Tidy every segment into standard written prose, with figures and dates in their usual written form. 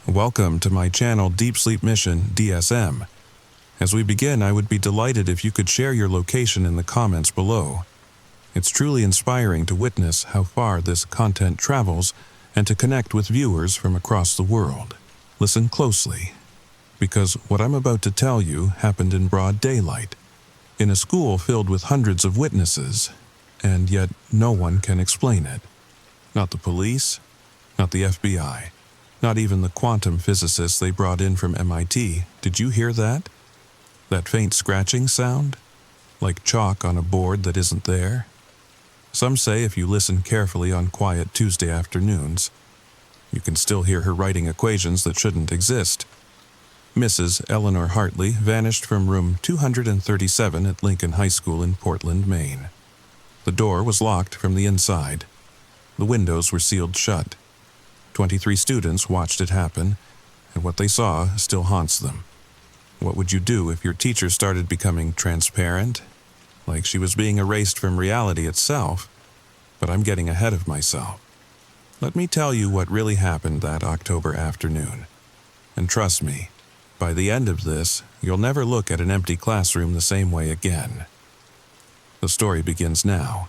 Welcome to my Channel Deep Sleep Mission-DSM. As we begin, I would be delighted if you could share your location in the comments below. It's truly inspiring to witness how far this content travels and to connect with viewers from across the world. Listen closely, because what I'm about to tell you happened in broad daylight, in a school filled with hundreds of witnesses, and yet no one can explain it. Not the police, not the FBI. Not even the quantum physicists they brought in from MIT. Did you hear that? That faint scratching sound? Like chalk on a board that isn't there? Some say if you listen carefully on quiet Tuesday afternoons, you can still hear her writing equations that shouldn't exist. Mrs. Eleanor Hartley vanished from room 237 at Lincoln High School in Portland, Maine. The door was locked from the inside. The windows were sealed shut. 23 students watched it happen, and what they saw still haunts them. What would you do if your teacher started becoming transparent? Like she was being erased from reality itself? But I'm getting ahead of myself. Let me tell you what really happened that October afternoon. And trust me, by the end of this, you'll never look at an empty classroom the same way again. The story begins now.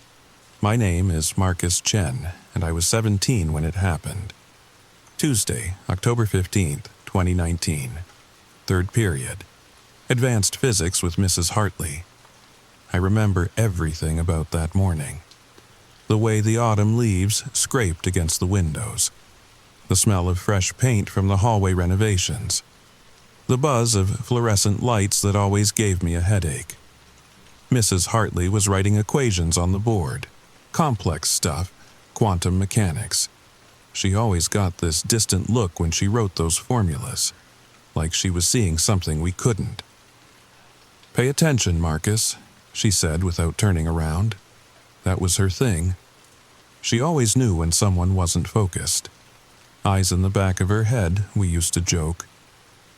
My name is Marcus Chen, and I was 17 when it happened. Tuesday, October 15th, 2019. Third period. Advanced physics with Mrs. Hartley. I remember everything about that morning. The way the autumn leaves scraped against the windows. The smell of fresh paint from the hallway renovations. The buzz of fluorescent lights that always gave me a headache. Mrs. Hartley was writing equations on the board. Complex stuff, quantum mechanics. She always got this distant look when she wrote those formulas, like she was seeing something we couldn't. "Pay attention, Marcus," she said without turning around. That was her thing. She always knew when someone wasn't focused. Eyes in the back of her head, we used to joke.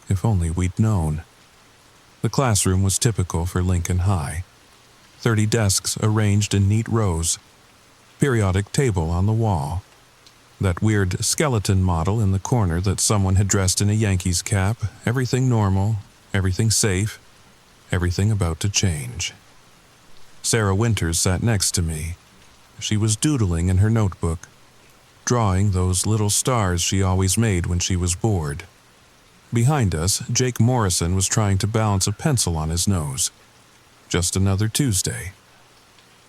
If only we'd known. The classroom was typical for Lincoln High. 30 desks arranged in neat rows. Periodic table on the wall. That weird skeleton model in the corner that someone had dressed in a Yankees cap. Everything normal, everything safe, everything about to change. Sarah Winters sat next to me. She was doodling in her notebook, drawing those little stars she always made when she was bored. Behind us, Jake Morrison was trying to balance a pencil on his nose. Just another Tuesday.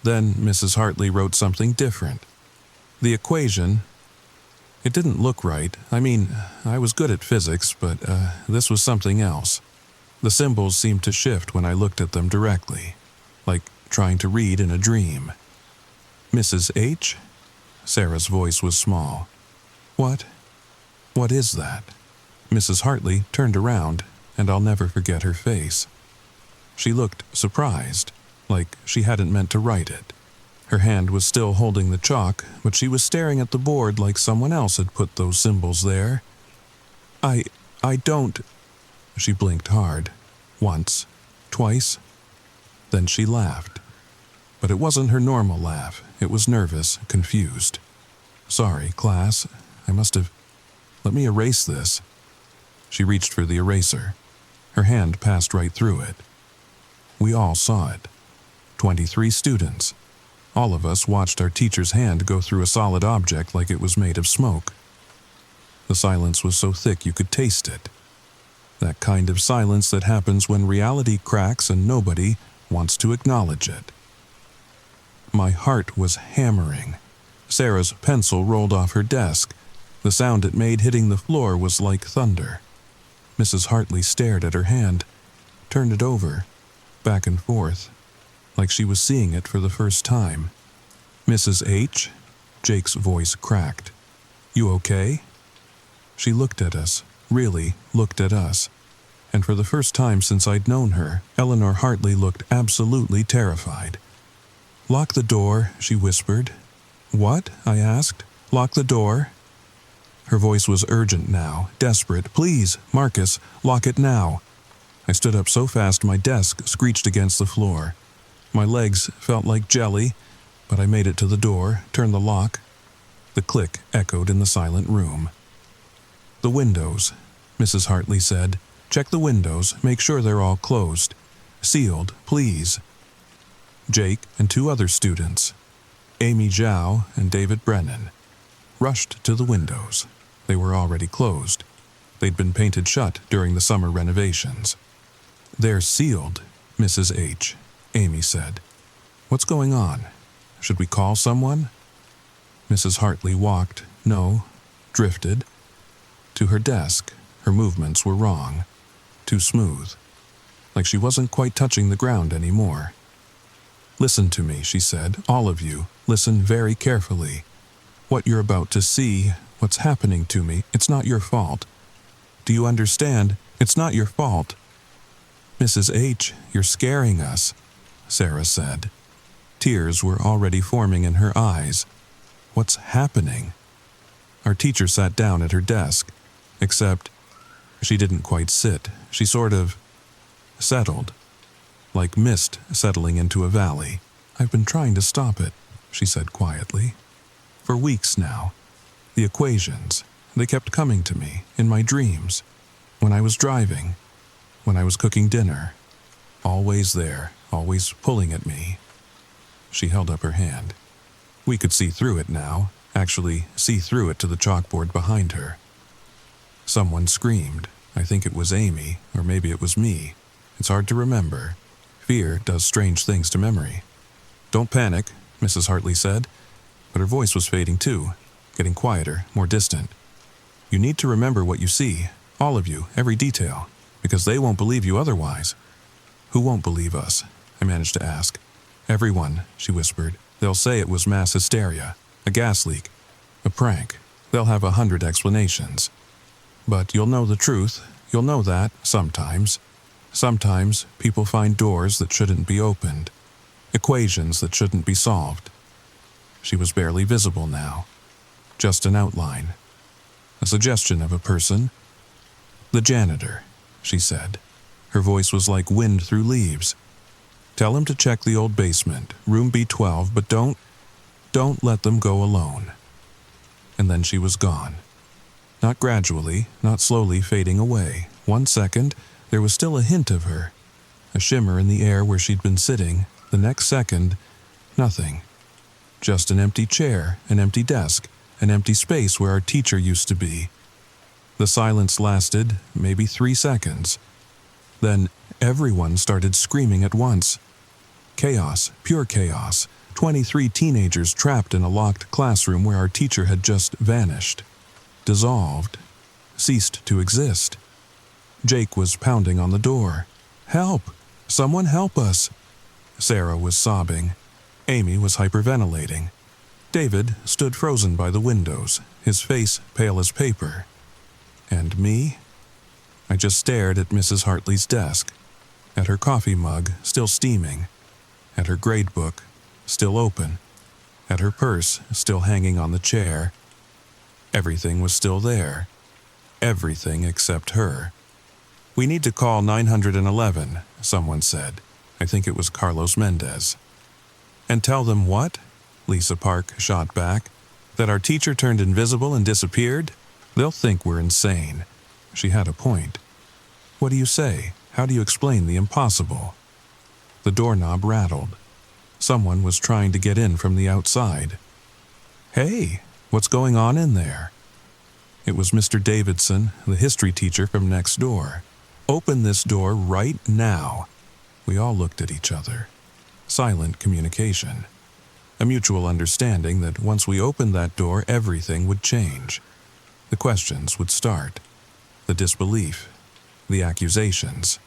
Then Mrs. Hartley wrote something different. The equation... It didn't look right. I mean, I was good at physics, but this was something else. The symbols seemed to shift when I looked at them directly, like trying to read in a dream. "Mrs. H?" Sarah's voice was small. "What? What is that?" Mrs. Hartley turned around, and I'll never forget her face. She looked surprised, like she hadn't meant to write it. Her hand was still holding the chalk, but she was staring at the board like someone else had put those symbols there. I don't... She blinked hard. Once. Twice. Then she laughed. But it wasn't her normal laugh. It was nervous, confused. "Sorry, class. I must have... Let me erase this." She reached for the eraser. Her hand passed right through it. We all saw it. 23 students. All of us watched our teacher's hand go through a solid object like it was made of smoke. The silence was so thick you could taste it. That kind of silence that happens when reality cracks and nobody wants to acknowledge it. My heart was hammering. Sarah's pencil rolled off her desk. The sound it made hitting the floor was like thunder. Mrs. Hartley stared at her hand, turned it over, back and forth, like she was seeing it for the first time. "Mrs. H?" Jake's voice cracked. "You okay?" She looked at us, really looked at us, and for the first time since I'd known her, Eleanor Hartley looked absolutely terrified. "Lock the door," she whispered. "What?" I asked. "Lock the door." Her voice was urgent now, desperate. "Please, Marcus, lock it now." I stood up so fast my desk screeched against the floor. My legs felt like jelly, but I made it to the door, turned the lock. The click echoed in the silent room. "The windows," Mrs. Hartley said. "Check the windows, make sure they're all closed. Sealed, please." Jake and 2 other students, Amy Zhao and David Brennan, rushed to the windows. They were already closed. They'd been painted shut during the summer renovations. "They're sealed, Mrs. H," Amy said. "What's going on? Should we call someone?" Mrs. Hartley drifted, to her desk. Her movements were wrong, too smooth, like she wasn't quite touching the ground anymore. "Listen to me," she said. "All of you, listen very carefully. What you're about to see, what's happening to me, it's not your fault. Do you understand? It's not your fault." "Mrs. H, you're scaring us," Sarah said. Tears were already forming in her eyes. "What's happening?" Our teacher sat down at her desk, except she didn't quite sit. She sort of settled, like mist settling into a valley. "I've been trying to stop it," she said quietly. "For weeks now. The equations, they kept coming to me in my dreams, when I was driving, when I was cooking dinner. Always there, always pulling at me." She held up her hand. We could see through it now, actually see through it to the chalkboard behind her. Someone screamed. I think it was Amy, or maybe it was me. It's hard to remember. Fear does strange things to memory. "Don't panic," Mrs. Hartley said, but her voice was fading too, getting quieter, more distant. "You need to remember what you see, all of you, every detail, because they won't believe you otherwise." "Who won't believe us?" I managed to ask. "Everyone," she whispered. "They'll say it was mass hysteria, a gas leak, a prank. They'll have 100 explanations. But you'll know the truth. You'll know that, sometimes. Sometimes people find doors that shouldn't be opened, equations that shouldn't be solved." She was barely visible now. Just an outline. A suggestion of a person. "The janitor," she said. Her voice was like wind through leaves. "Tell him to check the old basement, room B12, but don't let them go alone." And then she was gone. Not gradually, not slowly fading away. 1 second, there was still a hint of her, a shimmer in the air where she'd been sitting. The next second, nothing. Just an empty chair, an empty desk, an empty space where our teacher used to be. The silence lasted maybe 3 seconds. Then everyone started screaming at once. Chaos, pure chaos. 23 teenagers trapped in a locked classroom where our teacher had just vanished, dissolved, ceased to exist. Jake was pounding on the door. "Help! Someone help us!" Sarah was sobbing. Amy was hyperventilating. David stood frozen by the windows, his face pale as paper. And me? I just stared at Mrs. Hartley's desk, at her coffee mug still steaming, at her grade book still open, at her purse still hanging on the chair. Everything was still there. Everything except her. "We need to call 911, someone said. I think it was Carlos Mendez. "And tell them what?" Lisa Park shot back. "That our teacher turned invisible and disappeared? They'll think we're insane." She had a point. "What do you say? How do you explain the impossible?" The doorknob rattled. Someone was trying to get in from the outside. "Hey, what's going on in there?" It was Mr. Davidson, the history teacher from next door. "Open this door right now." We all looked at each other. Silent communication. A mutual understanding that once we opened that door, everything would change. The questions would start. The disbelief. The accusations.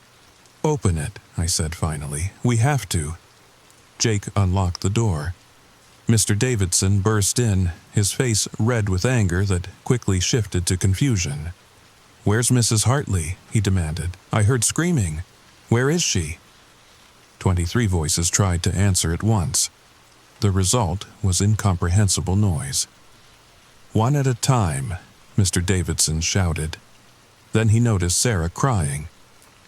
"Open it," I said finally. "We have to." Jake unlocked the door. Mr. Davidson burst in, his face red with anger that quickly shifted to confusion. "Where's Mrs. Hartley?" he demanded. "I heard screaming. Where is she?" 23 voices tried to answer at once. The result was incomprehensible noise. "One at a time," Mr. Davidson shouted. Then he noticed Sarah crying,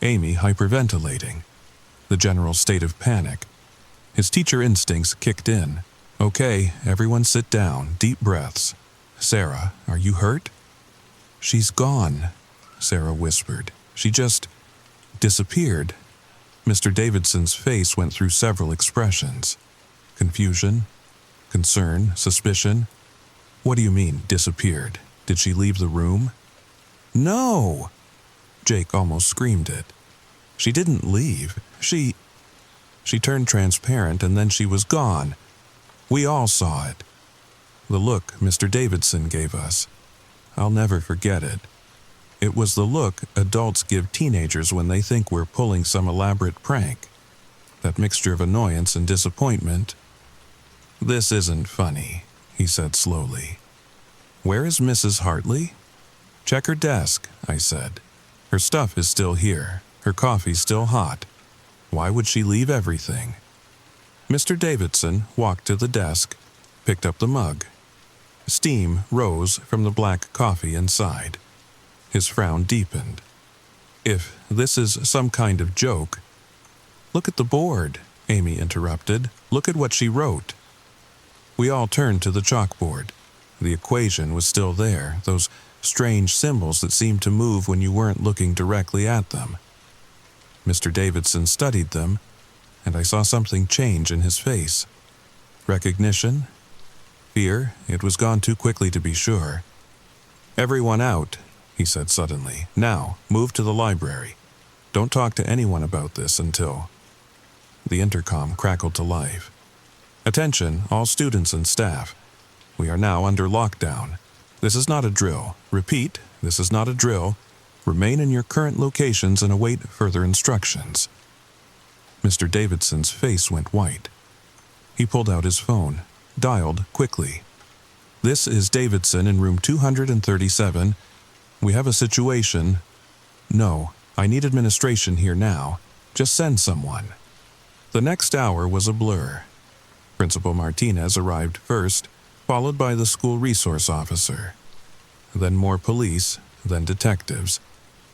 Amy hyperventilating, the general state of panic. His teacher instincts kicked in. "Okay, everyone sit down, deep breaths. Sarah, are you hurt?" "She's gone," Sarah whispered. "She just disappeared." Mr. Davidson's face went through several expressions. Confusion, concern, suspicion. "What do you mean, disappeared? Did she leave the room?" "No!" Jake almost screamed it. "She didn't leave. She turned transparent and then she was gone. We all saw it." The look Mr. Davidson gave us. I'll never forget it. It was the look adults give teenagers when they think we're pulling some elaborate prank. That mixture of annoyance and disappointment. "This isn't funny," he said slowly. "Where is Mrs. Hartley?" "Check her desk," I said. "Her stuff is still here. Her coffee's still hot. Why would she leave everything?" Mr. Davidson walked to the desk, picked up the mug. Steam rose from the black coffee inside. His frown deepened. "If this is some kind of joke—" "Look at the board," Amy interrupted. "Look at what she wrote." We all turned to the chalkboard. The equation was still there, those strange symbols that seemed to move when you weren't looking directly at them. Mr. Davidson studied them, and I saw something change in his face. Recognition? Fear? It was gone too quickly to be sure. "Everyone out," he said suddenly. "Now, move to the library. Don't talk to anyone about this until—" The intercom crackled to life. "Attention, all students and staff. We are now under lockdown. This is not a drill. Repeat, this is not a drill. Remain in your current locations and await further instructions." Mr. Davidson's face went white. He pulled out his phone, dialed quickly. "This is Davidson in room 237. We have a situation." "No, I need administration here now. Just send someone." The next hour was a blur. Principal Martinez arrived first, followed by the school resource officer. Then more police, then detectives,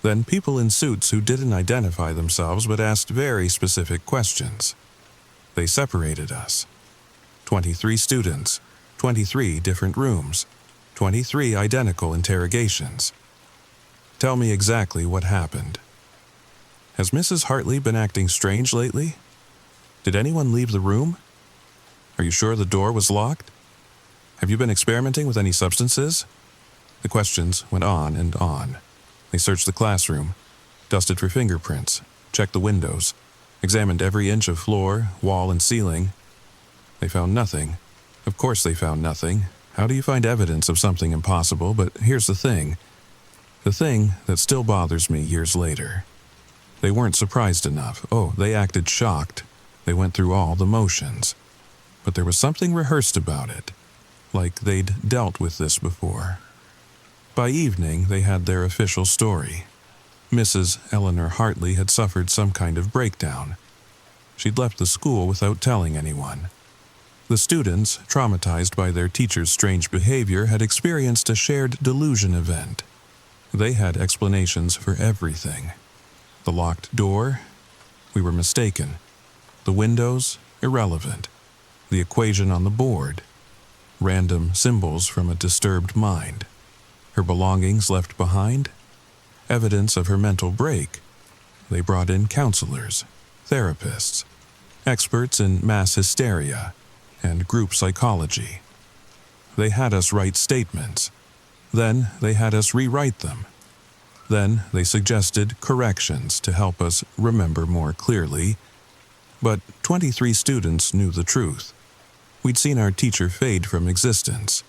then people in suits who didn't identify themselves but asked very specific questions. They separated us. 23 students, 23 different rooms, 23 identical interrogations. "Tell me exactly what happened. Has Mrs. Hartley been acting strange lately? Did anyone leave the room? Are you sure the door was locked? Have you been experimenting with any substances?" The questions went on and on. They searched the classroom, dusted for fingerprints, checked the windows, examined every inch of floor, wall, and ceiling. They found nothing. Of course they found nothing. How do you find evidence of something impossible? But here's the thing that still bothers me years later. They weren't surprised enough. Oh, they acted shocked. They went through all the motions. But there was something rehearsed about it, like they'd dealt with this before. By evening, they had their official story. Mrs. Eleanor Hartley had suffered some kind of breakdown. She'd left the school without telling anyone. The students, traumatized by their teacher's strange behavior, had experienced a shared delusion event. They had explanations for everything. The locked door? We were mistaken. The windows? Irrelevant. The equation on the board? Random symbols from a disturbed mind. Her belongings left behind? Evidence of her mental break. They brought in counselors, therapists, experts in mass hysteria, and group psychology. They had us write statements. Then they had us rewrite them. Then they suggested corrections to help us remember more clearly. But 23 students knew the truth. We'd seen our teacher fade from existence.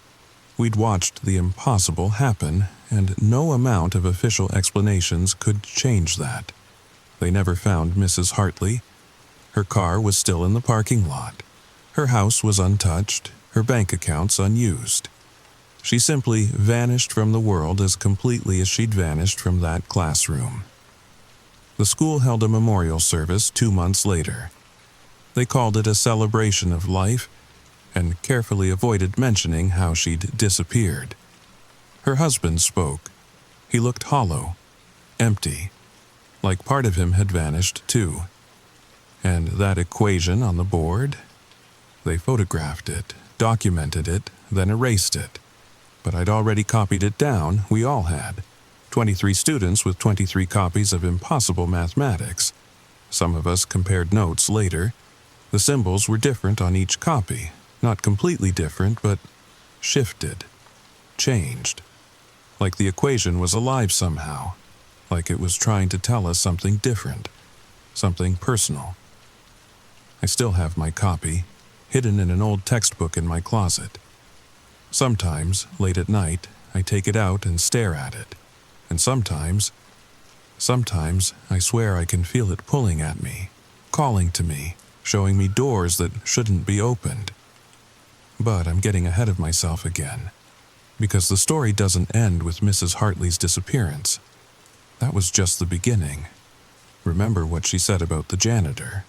We'd watched the impossible happen, and no amount of official explanations could change that. They never found Mrs. Hartley. Her car was still in the parking lot. Her house was untouched, her bank accounts unused. She simply vanished from the world as completely as she'd vanished from that classroom. The school held a memorial service 2 months later. They called it a celebration of life, and carefully avoided mentioning how she'd disappeared. Her husband spoke. He looked hollow, empty, like part of him had vanished too. And that equation on the board? They photographed it, documented it, then erased it. But I'd already copied it down, we all had. 23 students with 23 copies of impossible mathematics. Some of us compared notes later. The symbols were different on each copy. Not completely different, but shifted, changed. Like the equation was alive somehow. Like it was trying to tell us something different, something personal. I still have my copy, hidden in an old textbook in my closet. Sometimes, late at night, I take it out and stare at it. And sometimes I swear I can feel it pulling at me, calling to me, showing me doors that shouldn't be opened. But I'm getting ahead of myself again, because the story doesn't end with Mrs. Hartley's disappearance. That was just the beginning. Remember what she said about the janitor,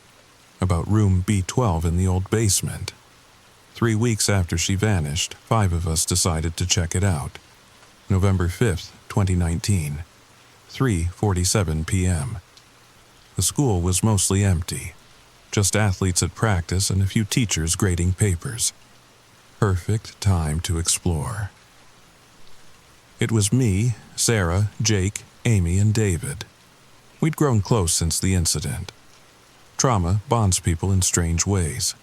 about room B12 in the old basement. 3 weeks after she vanished, 5 of us decided to check it out. November 5th, 2019, 3:47 p.m. The school was mostly empty. Just athletes at practice and a few teachers grading papers. Perfect time to explore. It was me, Sarah, Jake, Amy, and David. We'd grown close since the incident. Trauma bonds people in strange ways.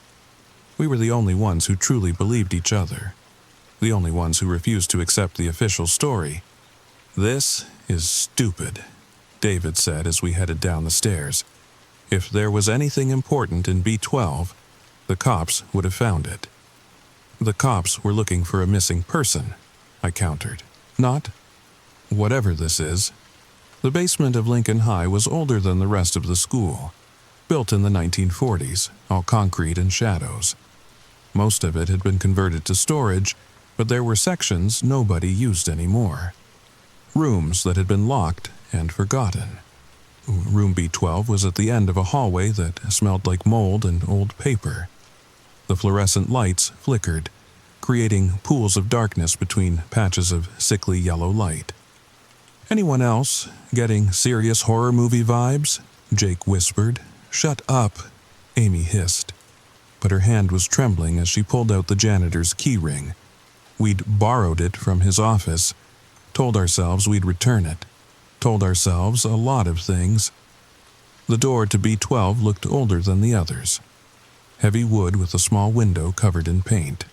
We were the only ones who truly believed each other. The only ones who refused to accept the official story. "This is stupid," David said as we headed down the stairs. "If there was anything important in B12, the cops would have found it." "The cops were looking for a missing person," I countered. "Not whatever this is." The basement of Lincoln High was older than the rest of the school. Built in the 1940s, all concrete and shadows. Most of it had been converted to storage, but there were sections nobody used anymore. Rooms that had been locked and forgotten. Room B12 was at the end of a hallway that smelled like mold and old paper. The fluorescent lights flickered, creating pools of darkness between patches of sickly yellow light. "Anyone else getting serious horror movie vibes?" Jake whispered. "Shut up," Amy hissed. But her hand was trembling as she pulled out the janitor's key ring. We'd borrowed it from his office, told ourselves we'd return it, told ourselves a lot of things. The door to B12 looked older than the others. Heavy wood with a small window covered in paint.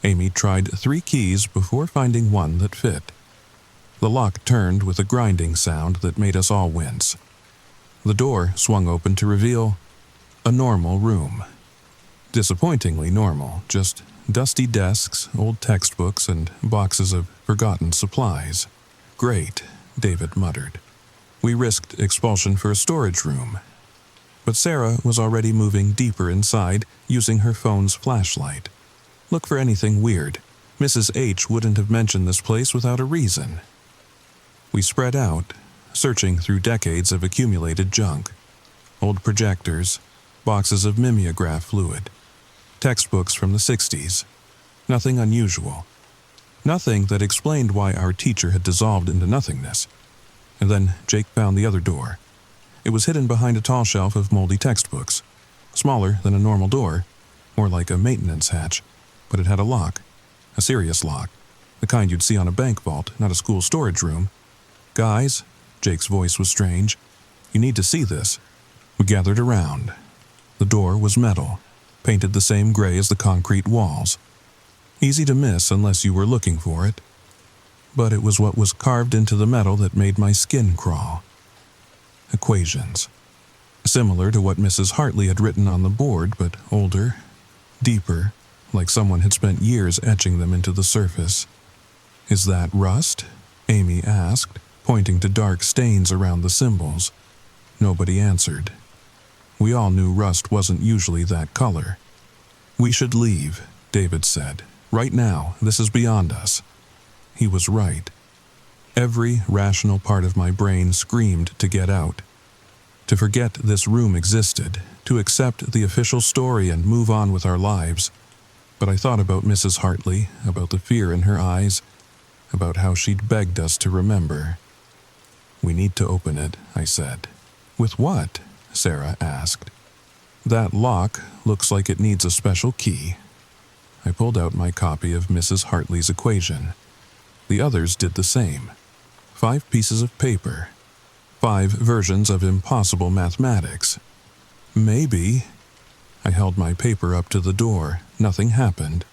Amy tried 3 keys before finding one that fit. The lock turned with a grinding sound that made us all wince. The door swung open to reveal a normal room. Disappointingly normal, just dusty desks, old textbooks, and boxes of forgotten supplies. "Great," David muttered. We risked expulsion for a storage room. But Sarah was already moving deeper inside, using her phone's flashlight. "Look for anything weird. Mrs. H wouldn't have mentioned this place without a reason." We spread out, searching through decades of accumulated junk. Old projectors, boxes of mimeograph fluid, textbooks from the 60s. Nothing unusual. Nothing that explained why our teacher had dissolved into nothingness. And then Jake found the other door. It was hidden behind a tall shelf of moldy textbooks. Smaller than a normal door, more like a maintenance hatch, but it had a lock. A serious lock. The kind you'd see on a bank vault, not a school storage room. "Guys," Jake's voice was strange, "you need to see this." We gathered around. The door was metal, painted the same gray as the concrete walls. Easy to miss unless you were looking for it. But it was what was carved into the metal that made my skin crawl. Equations. Similar to what Mrs. Hartley had written on the board, but older, deeper, like someone had spent years etching them into the surface. "Is that rust?" Amy asked, pointing to dark stains around the symbols. Nobody answered. We all knew rust wasn't usually that color. "We should leave," David said. "Right now, this is beyond us." He was right. Every rational part of my brain screamed to get out, to forget this room existed, to accept the official story and move on with our lives. But I thought about Mrs. Hartley, about the fear in her eyes, about how she'd begged us to remember. "We need to open it," I said. "With what?" Sarah asked. "That lock looks like it needs a special key." I pulled out my copy of Mrs. Hartley's equation. The others did the same. 5 pieces of paper. 5 versions of impossible mathematics. Maybe. I held my paper up to the door. Nothing happened.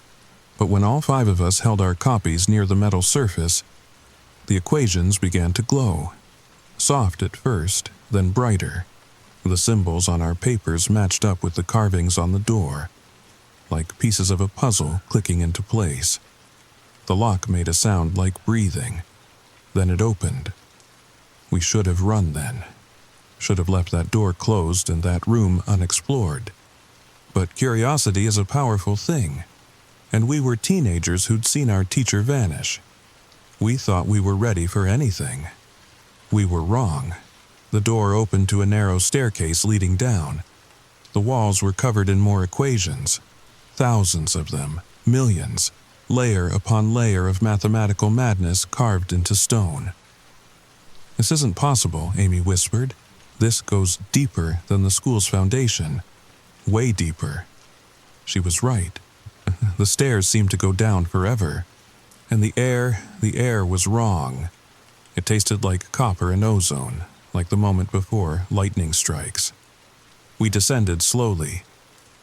But when all 5 of us held our copies near the metal surface, the equations began to glow. Soft at first, then brighter. The symbols on our papers matched up with the carvings on the door, like pieces of a puzzle clicking into place. The lock made a sound like breathing. Then it opened. We should have run then. Should have left that door closed and that room unexplored. But curiosity is a powerful thing, and we were teenagers who'd seen our teacher vanish. We thought we were ready for anything. We were wrong. The door opened to a narrow staircase leading down. The walls were covered in more equations. Thousands of them, millions, layer upon layer of mathematical madness carved into stone. "This isn't possible," Amy whispered. "This goes deeper than the school's foundation. Way deeper." She was right. The stairs seemed to go down forever. And the air was wrong. It tasted like copper and ozone, like the moment before lightning strikes. We descended slowly.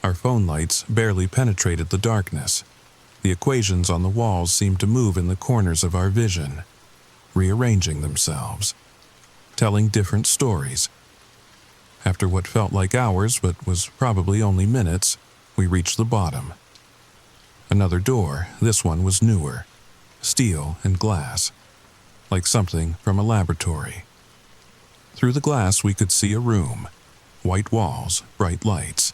Our phone lights barely penetrated the darkness. The equations on the walls seemed to move in the corners of our vision, rearranging themselves, telling different stories. After what felt like hours but was probably only minutes, we reached the bottom. Another door. This one was newer, steel and glass, like something from a laboratory. Through the glass we could see a room, white walls, bright lights,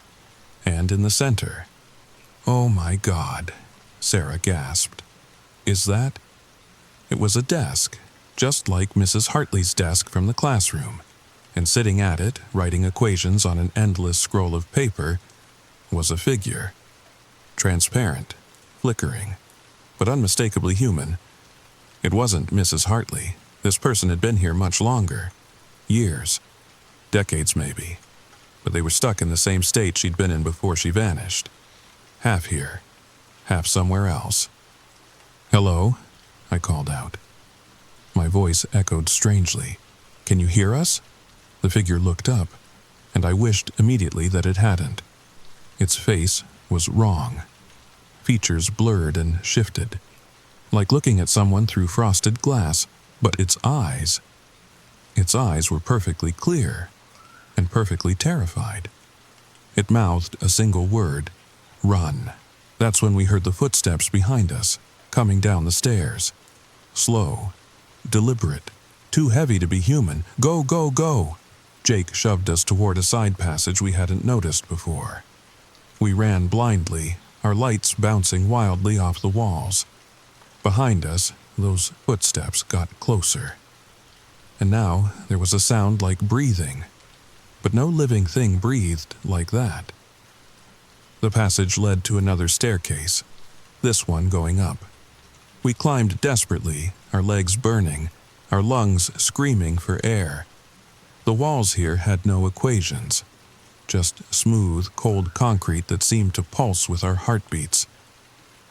and in the center. "Oh my God," Sarah gasped. "Is that?" It was a desk, just like Mrs. Hartley's desk from the classroom, and sitting at it, writing equations on an endless scroll of paper, was a figure. Transparent, flickering, but unmistakably human. It wasn't Mrs. Hartley. This person had been here much longer. Years. Decades maybe. But they were stuck in the same state she'd been in before she vanished. Half here, half somewhere else. "Hello?" I called out. My voice echoed strangely. "Can you hear us?" The figure looked up, and I wished immediately that it hadn't. Its face was wrong. Features blurred and shifted, like looking at someone through frosted glass, but its eyes were perfectly clear and perfectly terrified. It mouthed a single word, "Run." That's when we heard the footsteps behind us, coming down the stairs. Slow, deliberate, too heavy to be human. "Go, go, go!" Jake shoved us toward a side passage we hadn't noticed before. We ran blindly, our lights bouncing wildly off the walls. Behind us, those footsteps got closer. And now there was a sound like breathing, but no living thing breathed like that. The passage led to another staircase, this one going up. We climbed desperately, our legs burning, our lungs screaming for air. The walls here had no equations, just smooth, cold concrete that seemed to pulse with our heartbeats.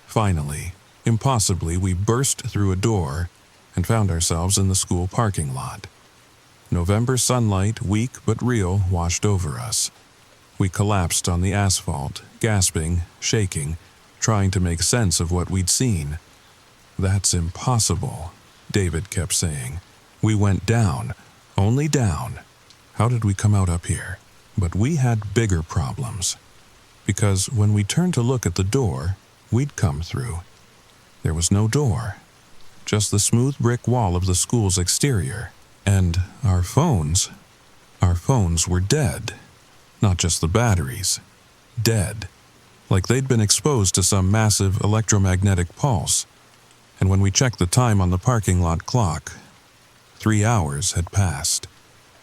Finally, impossibly, we burst through a door and found ourselves in the school parking lot. November sunlight, weak but real, washed over us. We collapsed on the asphalt, gasping, shaking, trying to make sense of what we'd seen. "That's impossible," David kept saying. "We went down, only down. How did we come out up here?" But we had bigger problems, because when we turned to look at the door we'd come through, there was no door, just the smooth brick wall of the school's exterior. And our phones were dead. Not just the batteries. Dead. Like they'd been exposed to some massive electromagnetic pulse. And when we checked the time on the parking lot clock, 3 hours had passed.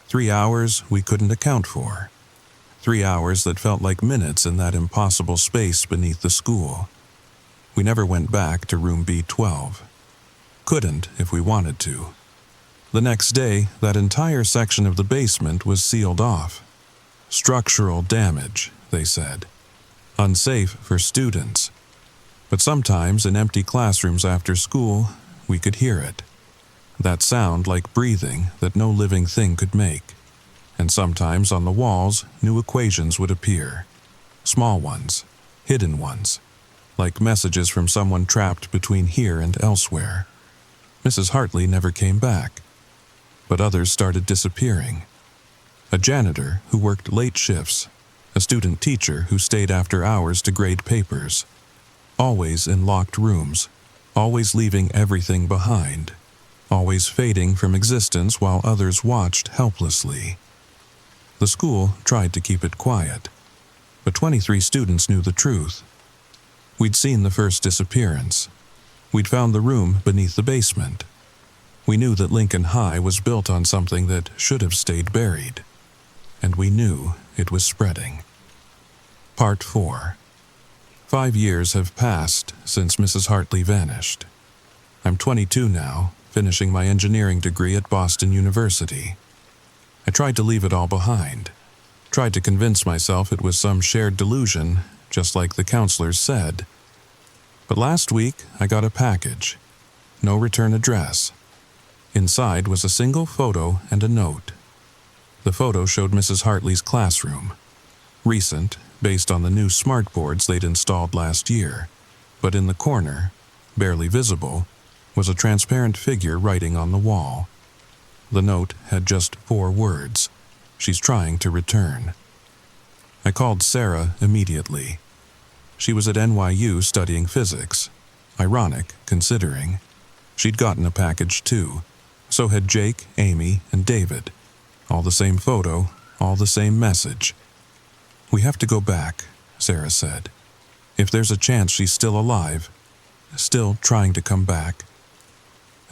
3 hours we couldn't account for. 3 hours that felt like minutes in that impossible space beneath the school. We never went back to room B12. Couldn't if we wanted to. The next day, that entire section of the basement was sealed off. Structural damage, they said. Unsafe for students. But sometimes in empty classrooms after school, we could hear it. That sound like breathing that no living thing could make. And sometimes on the walls, new equations would appear. Small ones, hidden ones, like messages from someone trapped between here and elsewhere. Mrs. Hartley never came back, but others started disappearing. A janitor who worked late shifts, a student teacher who stayed after hours to grade papers, always in locked rooms, always leaving everything behind, always fading from existence while others watched helplessly. The school tried to keep it quiet, but 23 students knew the truth. We'd seen the first disappearance. We'd found the room beneath the basement. We knew that Lincoln High was built on something that should have stayed buried. And we knew it was spreading. Part 4. 5 years have passed since Mrs. Hartley vanished. I'm 22 now, finishing my engineering degree at Boston University. I tried to leave it all behind. Tried to convince myself it was some shared delusion, just like the counselors said. But last week, I got a package. No return address. Inside was a single photo and a note. The photo showed Mrs. Hartley's classroom. Recent, based on the new smartboards they'd installed last year. But in the corner, barely visible, was a transparent figure writing on the wall. The note had just 4 words. She's trying to return. I called Sarah immediately. She was at NYU studying physics. Ironic, considering. She'd gotten a package too. So had Jake, Amy, and David. All the same photo, all the same message. "We have to go back," Sarah said. "If there's a chance she's still alive, still trying to come back."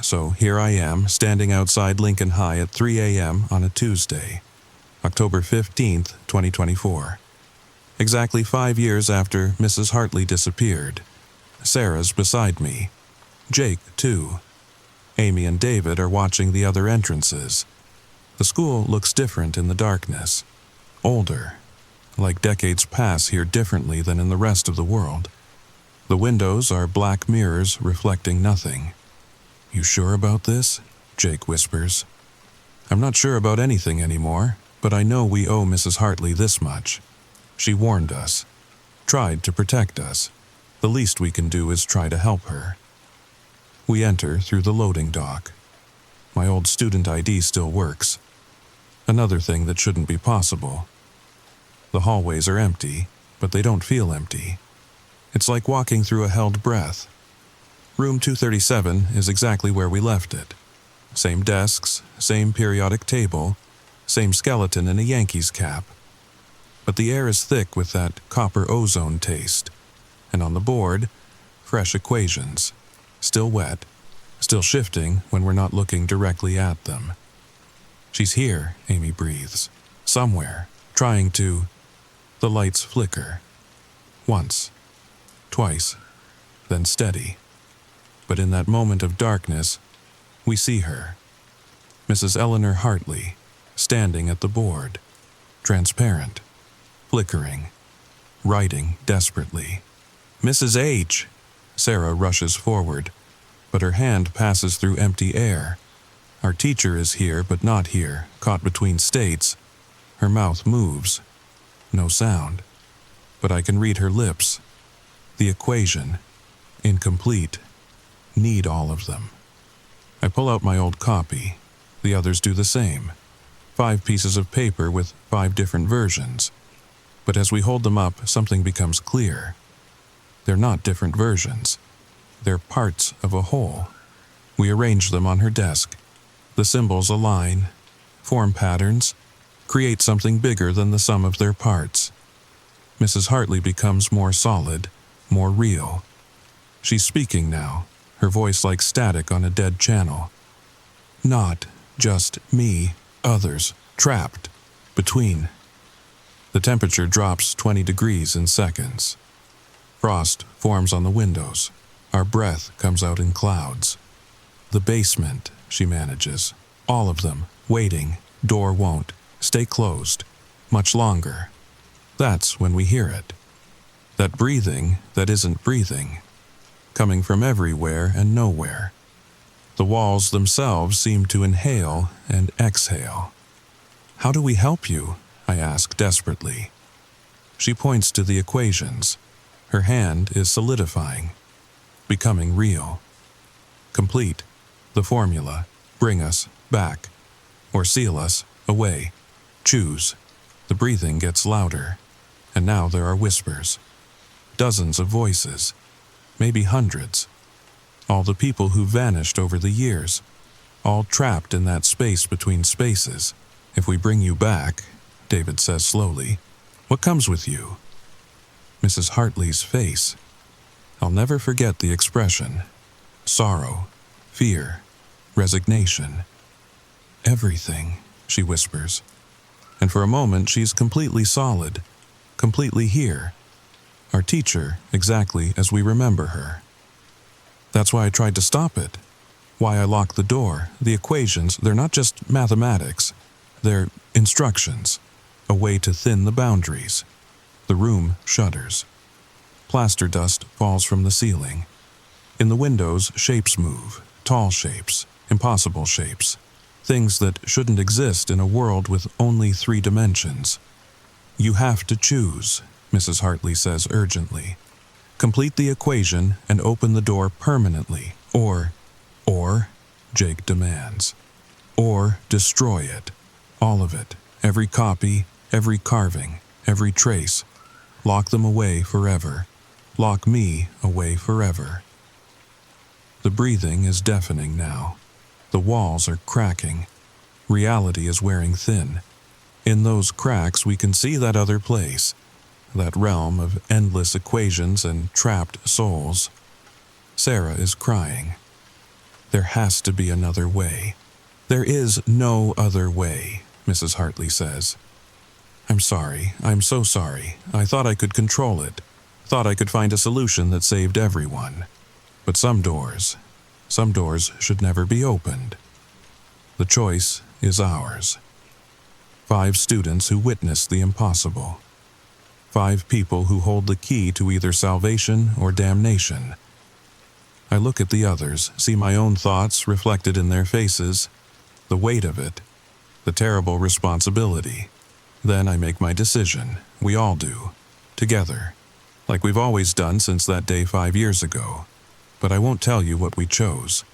So here I am, standing outside Lincoln High at 3 a.m. on a Tuesday, October 15th, 2024. Exactly 5 years after Mrs. Hartley disappeared. Sarah's beside me. Jake, too. Amy and David are watching the other entrances. The school looks different in the darkness. Older. Like decades pass here differently than in the rest of the world. The windows are black mirrors reflecting nothing. "You sure about this?" Jake whispers. "I'm not sure about anything anymore, but I know we owe Mrs. Hartley this much. She warned us. Tried to protect us. The least we can do is try to help her." We enter through the loading dock. My old student ID still works. Another thing that shouldn't be possible. The hallways are empty, but they don't feel empty. It's like walking through a held breath. Room 237 is exactly where we left it. Same desks, same periodic table, same skeleton in a Yankees cap. But the air is thick with that copper ozone taste. And on the board, fresh equations. Still wet, still shifting when we're not looking directly at them. "She's here," Amy breathes. "Somewhere, trying to..." The lights flicker. Once, twice, then steady. But in that moment of darkness, we see her. Mrs. Eleanor Hartley, standing at the board. Transparent. Flickering. Writing desperately. "Mrs. H!" Sarah rushes forward, but her hand passes through empty air. Our teacher is here but not here, caught between states. Her mouth moves. No sound. But I can read her lips. The equation. Incomplete. Need all of them. I pull out my old copy. The others do the same. 5 pieces of paper with 5 different versions. But as we hold them up, something becomes clear. They're not different versions. They're parts of a whole. We arrange them on her desk. The symbols align, form patterns, create something bigger than the sum of their parts. Mrs. Hartley becomes more solid, more real. She's speaking now, her voice like static on a dead channel. Not just me, others, trapped, between. The temperature drops 20 degrees in seconds. Frost forms on the windows. Our breath comes out in clouds. "The basement," she manages. "All of them, waiting, door won't, stay closed, much longer." That's when we hear it. That breathing that isn't breathing, coming from everywhere and nowhere. The walls themselves seem to inhale and exhale. "How do we help you?" I ask desperately. She points to the equations. Her hand is solidifying, becoming real. Complete the formula. Bring us back, or seal us away. Choose. The breathing gets louder, and now there are whispers. Dozens of voices, maybe hundreds. All the people who vanished over the years, all trapped in that space between spaces. "If we bring you back," David says slowly, "what comes with you?" Mrs. Hartley's face. I'll never forget the expression. Sorrow, fear, resignation. "Everything," she whispers. And for a moment she's completely solid, completely here. Our teacher, exactly as we remember her. That's why I tried to stop it. Why I locked the door. The equations, they're not just mathematics. They're instructions. A way to thin the boundaries. The room shudders. Plaster dust falls from the ceiling. In the windows, shapes move. Tall shapes. Impossible shapes. Things that shouldn't exist in a world with only 3 dimensions. "You have to choose," Mrs. Hartley says urgently. "Complete the equation and open the door permanently, or, Jake demands. Or destroy it. All of it. Every copy, every carving, every trace. Lock them away forever. Lock me away forever." The breathing is deafening now. The walls are cracking. Reality is wearing thin. In those cracks we can see that other place, that realm of endless equations and trapped souls. Sarah is crying. "There has to be another way." "There is no other way," Mrs. Hartley says. "I'm sorry. I'm so sorry. I thought I could control it. Thought I could find a solution that saved everyone. But some doors should never be opened. The choice is ours." 5 students who witnessed the impossible. 5 people who hold the key to either salvation or damnation. I look at the others, see my own thoughts reflected in their faces, the weight of it, the terrible responsibility. Then I make my decision. We all do. Together. Like we've always done since that day 5 years ago. But I won't tell you what we chose,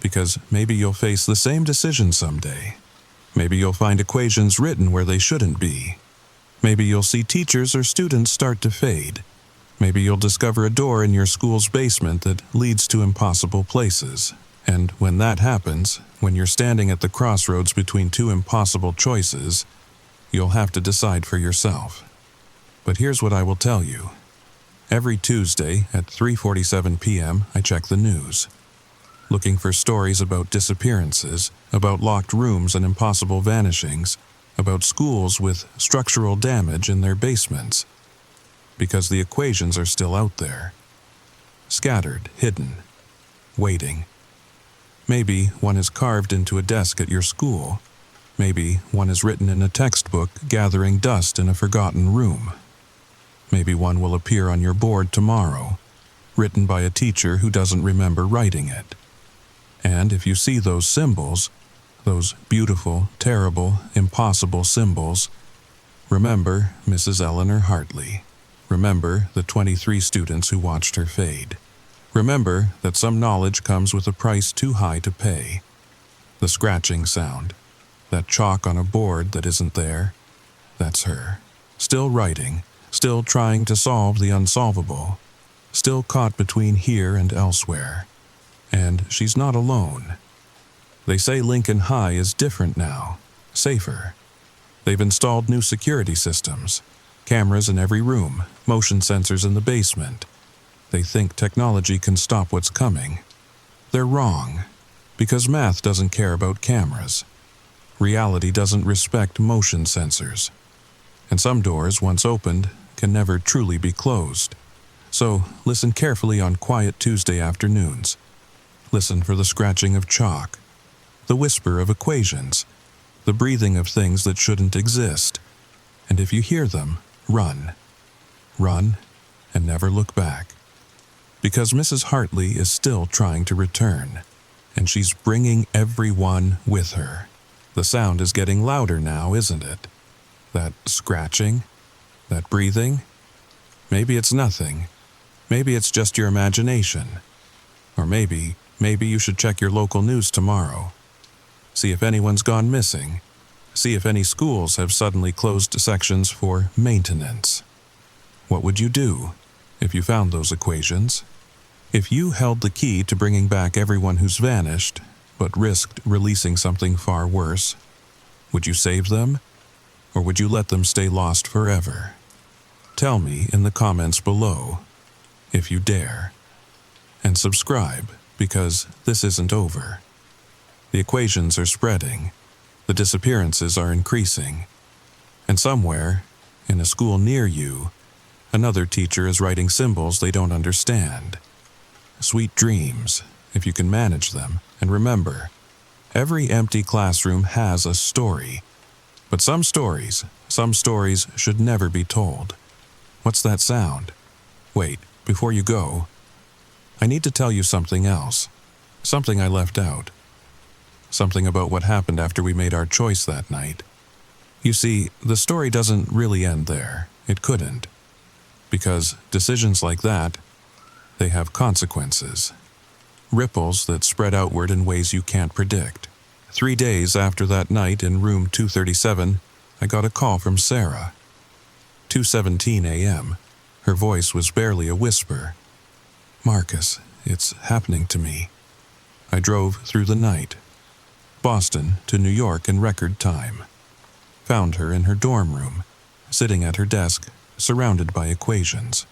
because maybe you'll face the same decision someday. Maybe you'll find equations written where they shouldn't be. Maybe you'll see teachers or students start to fade. Maybe you'll discover a door in your school's basement that leads to impossible places. And when that happens, when you're standing at the crossroads between 2 impossible choices, you'll have to decide for yourself. But here's what I will tell you. Every Tuesday at 3:47 p.m. I check the news, looking for stories about disappearances, about locked rooms and impossible vanishings, about schools with structural damage in their basements. Because the equations are still out there. Scattered, hidden, waiting. Maybe one is carved into a desk at your school. Maybe one is written in a textbook gathering dust in a forgotten room. Maybe one will appear on your board tomorrow, written by a teacher who doesn't remember writing it. And if you see those symbols, those beautiful, terrible, impossible symbols, remember Mrs. Eleanor Hartley. Remember the 23 students who watched her fade. Remember that some knowledge comes with a price too high to pay. The scratching sound, that chalk on a board that isn't there, that's her. Still writing, still trying to solve the unsolvable, still caught between here and elsewhere. And she's not alone. They say Lincoln High is different now, safer. They've installed new security systems, cameras in every room, motion sensors in the basement. They think technology can stop what's coming. They're wrong, because math doesn't care about cameras. Reality doesn't respect motion sensors. And some doors, once opened, can never truly be closed. So listen carefully on quiet Tuesday afternoons. Listen for the scratching of chalk, the whisper of equations, the breathing of things that shouldn't exist. And if you hear them, run. Run and never look back. Because Mrs. Hartley is still trying to return, and she's bringing everyone with her. The sound is getting louder now, isn't it? That scratching? That breathing? Maybe it's nothing. Maybe it's just your imagination. Or maybe you should check your local news tomorrow. See if anyone's gone missing. See if any schools have suddenly closed sections for maintenance. What would you do if you found those equations? If you held the key to bringing back everyone who's vanished, but risked releasing something far worse, would you save them? Or would you let them stay lost forever? Tell me in the comments below, if you dare. And subscribe, because this isn't over. The equations are spreading. The disappearances are increasing. And somewhere, in a school near you, another teacher is writing symbols they don't understand. Sweet dreams, if you can manage them. And remember, every empty classroom has a story. But some stories should never be told. What's that sound? Wait, before you go, I need to tell you something else. Something I left out. Something about what happened after we made our choice that night. You see, the story doesn't really end there. It couldn't. Because decisions like that, they have consequences. Ripples that spread outward in ways you can't predict. 3 days after that night in room 237, I got a call from Sarah. 2:17 a.m. Her voice was barely a whisper. "Marcus, it's happening to me." I drove through the night. Boston to New York in record time. Found her in her dorm room, sitting at her desk, surrounded by equations.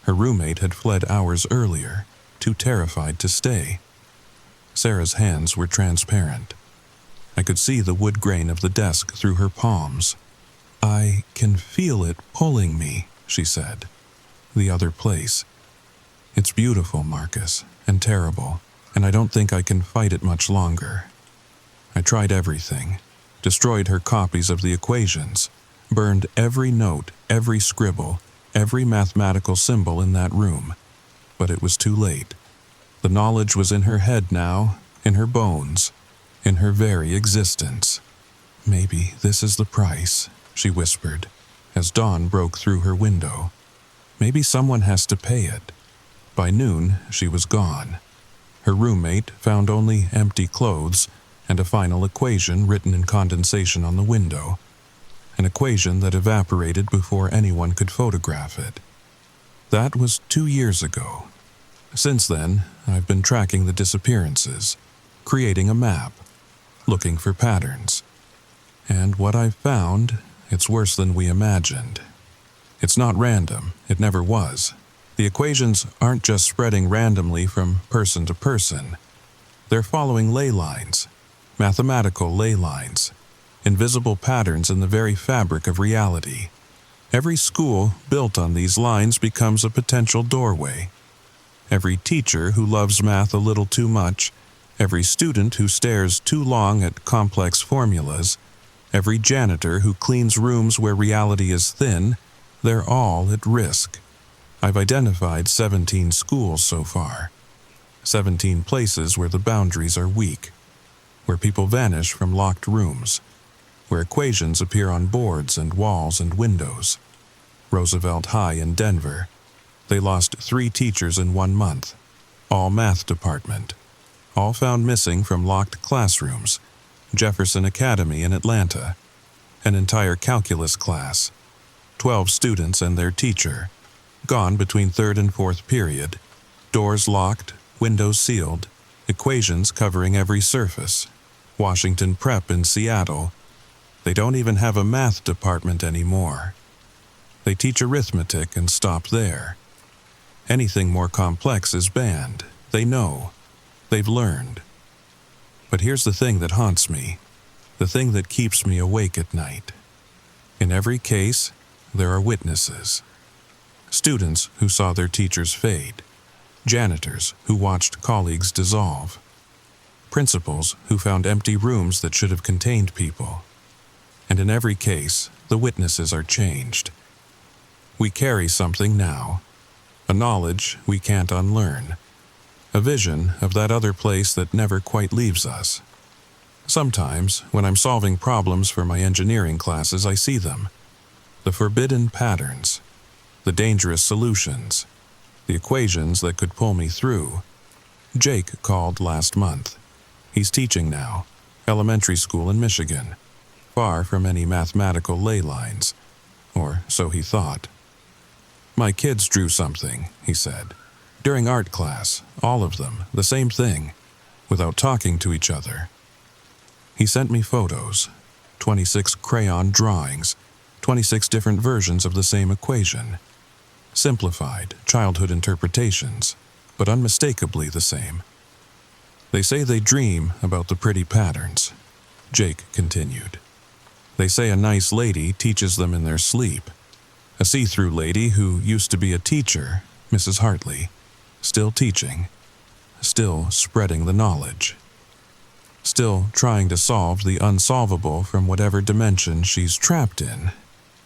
Her roommate had fled hours earlier, too terrified to stay. Sarah's hands were transparent. I could see the wood grain of the desk through her palms. "I can feel it pulling me," she said. "The other place. It's beautiful, Marcus, and terrible, and I don't think I can fight it much longer." I tried everything, destroyed her copies of the equations, burned every note, every scribble, every mathematical symbol in that room, but it was too late. The knowledge was in her head now, in her bones, in her very existence. "Maybe this is the price," she whispered, as dawn broke through her window. "Maybe someone has to pay it." By noon, she was gone. Her roommate found only empty clothes and a final equation written in condensation on the window, an equation that evaporated before anyone could photograph it. That was 2 years ago. Since then, I've been tracking the disappearances, creating a map, looking for patterns. And what I've found, it's worse than we imagined. It's not random, it never was. The equations aren't just spreading randomly from person to person. They're following ley lines, mathematical ley lines, invisible patterns in the very fabric of reality. Every school built on these lines becomes a potential doorway. Every teacher who loves math a little too much, every student who stares too long at complex formulas, every janitor who cleans rooms where reality is thin, they're all at risk. I've identified 17 schools so far. 17 places where the boundaries are weak, where people vanish from locked rooms, where equations appear on boards and walls and windows. Roosevelt High in Denver. They lost 3 teachers in 1 month, all math department, all found missing from locked classrooms. Jefferson Academy in Atlanta, an entire calculus class, 12 students and their teacher, gone between 3rd and 4th period, doors locked, windows sealed, equations covering every surface. Washington Prep in Seattle. They don't even have a math department anymore. They teach arithmetic and stop there. Anything more complex is banned. They know. They've learned. But here's the thing that haunts me, the thing that keeps me awake at night. In every case, there are witnesses. Students who saw their teachers fade. Janitors who watched colleagues dissolve. Principals who found empty rooms that should have contained people. And in every case, the witnesses are changed. We carry something now, a knowledge we can't unlearn, a vision of that other place that never quite leaves us. Sometimes, when I'm solving problems for my engineering classes, I see them. The forbidden patterns, the dangerous solutions, the equations that could pull me through. Jake called last month. He's teaching now, elementary school in Michigan, far from any mathematical ley lines, or so he thought. My kids drew something, he said. During art class, all of them, the same thing, without talking to each other. He sent me photos, 26 crayon drawings, 26 different versions of the same equation. Simplified, childhood interpretations, but unmistakably the same. They say they dream about the pretty patterns, Jake continued. They say a nice lady teaches them in their sleep. A see-through lady who used to be a teacher, Mrs. Hartley, still teaching, still spreading the knowledge, still trying to solve the unsolvable from whatever dimension she's trapped in.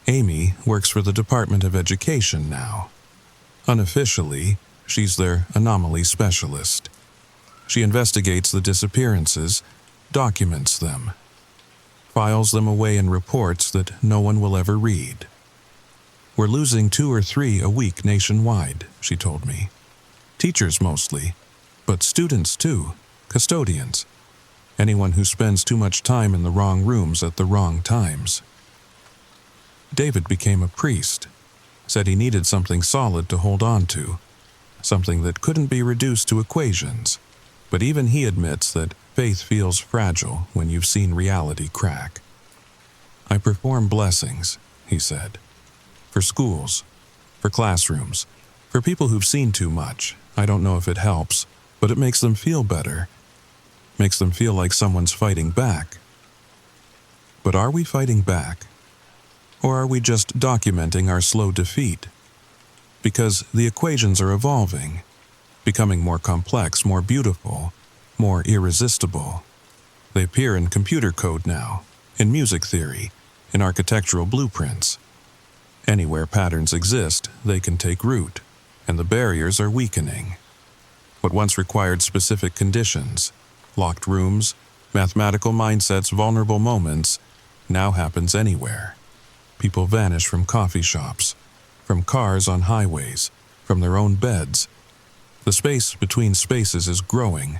Amy works for the Department of Education now. Unofficially, she's their anomaly specialist. She investigates the disappearances, documents them, files them away in reports that no one will ever read. We're losing 2 or 3 a week nationwide, she told me. Teachers mostly, but students too, custodians, anyone who spends too much time in the wrong rooms at the wrong times. David became a priest, said he needed something solid to hold on to, something that couldn't be reduced to equations, but even he admits that faith feels fragile when you've seen reality crack. I perform blessings, he said, for schools, for classrooms, for people who've seen too much. I don't know if it helps, but it makes them feel better, makes them feel like someone's fighting back. But are we fighting back? Or are we just documenting our slow defeat? Because the equations are evolving, becoming more complex, more beautiful, more irresistible. They appear in computer code now, in music theory, in architectural blueprints. Anywhere patterns exist, they can take root, and the barriers are weakening. What once required specific conditions, locked rooms, mathematical mindsets, vulnerable moments, now happens anywhere. People vanish from coffee shops, from cars on highways, from their own beds. The space between spaces is growing,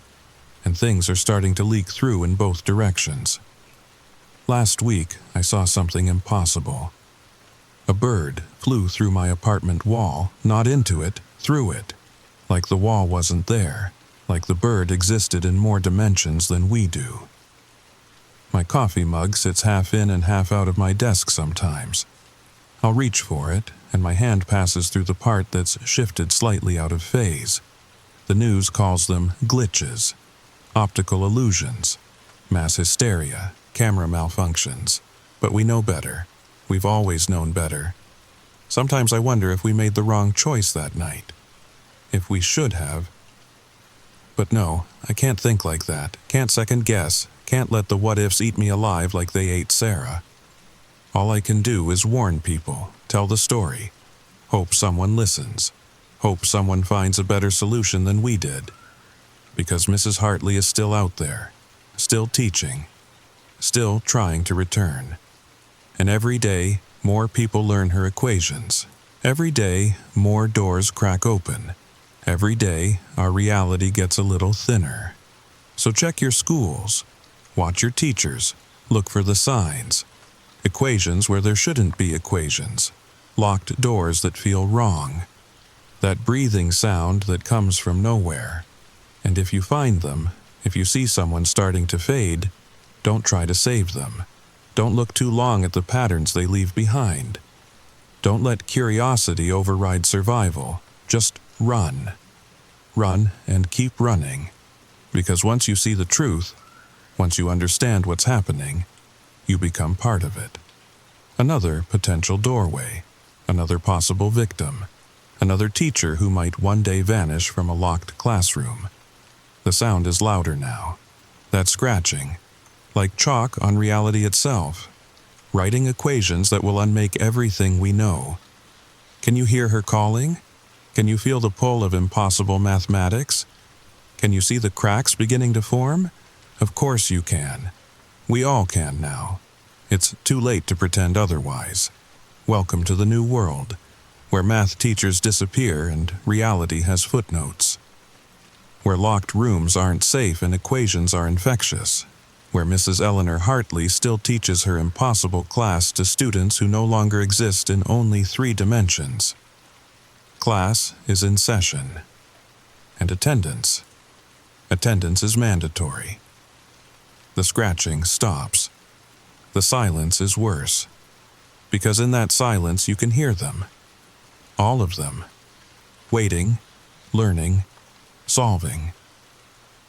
and things are starting to leak through in both directions. Last week, I saw something impossible. A bird flew through my apartment wall, not into it, through it, like the wall wasn't there, like the bird existed in more dimensions than we do. My coffee mug sits half in and half out of my desk sometimes. I'll reach for it, and my hand passes through the part that's shifted slightly out of phase. The news calls them glitches, optical illusions, mass hysteria, camera malfunctions. But we know better. We've always known better. Sometimes I wonder if we made the wrong choice that night. If we should have. But no, I can't think like that. Can't second guess. Can't let the what-ifs eat me alive like they ate Sarah. All I can do is warn people, tell the story, hope someone listens, hope someone finds a better solution than we did. Because Mrs. Hartley is still out there, still teaching, still trying to return. And every day, more people learn her equations. Every day, more doors crack open. Every day, our reality gets a little thinner. So check your schools. Watch your teachers. Look for the signs. Equations where there shouldn't be equations. Locked doors that feel wrong. That breathing sound that comes from nowhere. And if you find them, if you see someone starting to fade, don't try to save them. Don't look too long at the patterns they leave behind. Don't let curiosity override survival. Just run. Run and keep running. Because once you see the truth, once you understand what's happening, you become part of it. Another potential doorway, another possible victim, another teacher who might one day vanish from a locked classroom. The sound is louder now. That scratching, like chalk on reality itself, writing equations that will unmake everything we know. Can you hear her calling? Can you feel the pull of impossible mathematics? Can you see the cracks beginning to form? Of course you can. We all can now. It's too late to pretend otherwise. Welcome to the new world, where math teachers disappear and reality has footnotes. Where locked rooms aren't safe and equations are infectious. Where Mrs. Eleanor Hartley still teaches her impossible class to students who no longer exist in only 3 dimensions. Class is in session. And attendance. Attendance is mandatory. The scratching stops. The silence is worse. Because in that silence you can hear them. All of them. Waiting, learning, solving.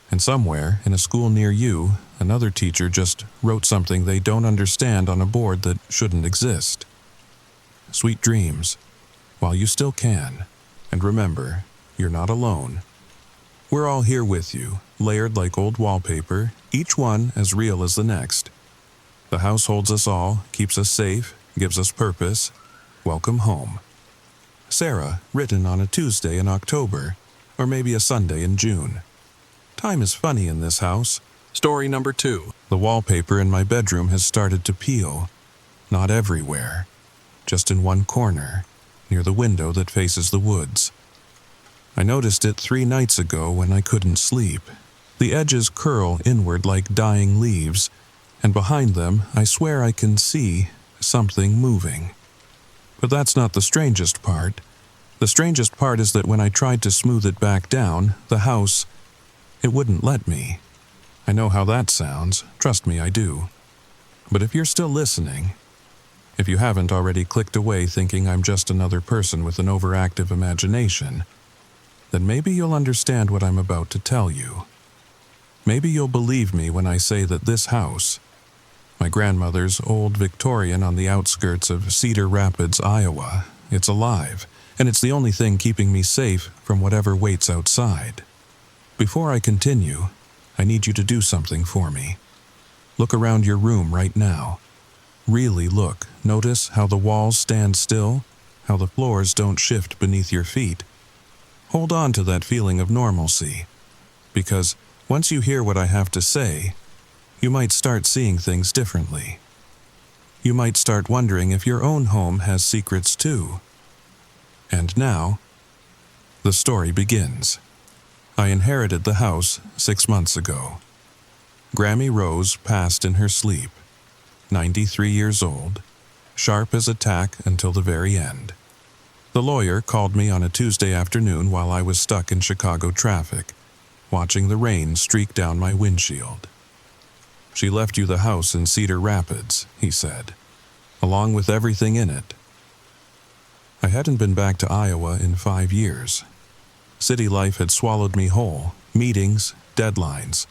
And somewhere, in a school near you, another teacher just wrote something they don't understand on a board that shouldn't exist. Sweet dreams, while you still can. And remember, you're not alone. We're all here with you, layered like old wallpaper, each one as real as the next. The house holds us all, keeps us safe, gives us purpose. Welcome home. Sarah, written on a Tuesday in October, or maybe a Sunday in June. Time is funny in this house. Story number 2. The wallpaper in my bedroom has started to peel. Not everywhere. Just in one corner, near the window that faces the woods. I noticed it 3 nights ago when I couldn't sleep. The edges curl inward like dying leaves, and behind them I swear I can see something moving. But that's not the strangest part. The strangest part is that when I tried to smooth it back down, the house, it wouldn't let me. I know how that sounds, trust me I do. But if you're still listening, if you haven't already clicked away thinking I'm just another person with an overactive imagination, then maybe you'll understand what I'm about to tell you. Maybe you'll believe me when I say that this house, my grandmother's old Victorian on the outskirts of Cedar Rapids, Iowa, it's alive, and it's the only thing keeping me safe from whatever waits outside. Before I continue, I need you to do something for me. Look around your room right now. Really look. Notice how the walls stand still, how the floors don't shift beneath your feet. Hold on to that feeling of normalcy, because once you hear what I have to say, you might start seeing things differently. You might start wondering if your own home has secrets too. And now, the story begins. I inherited the house 6 months ago. Grammy Rose passed in her sleep, 93 years old, sharp as a tack until the very end. The lawyer called me on a Tuesday afternoon while I was stuck in Chicago traffic, watching the rain streak down my windshield. She left you the house in Cedar Rapids, he said, along with everything in it. I hadn't been back to Iowa in 5 years. City life had swallowed me whole, meetings, deadlines,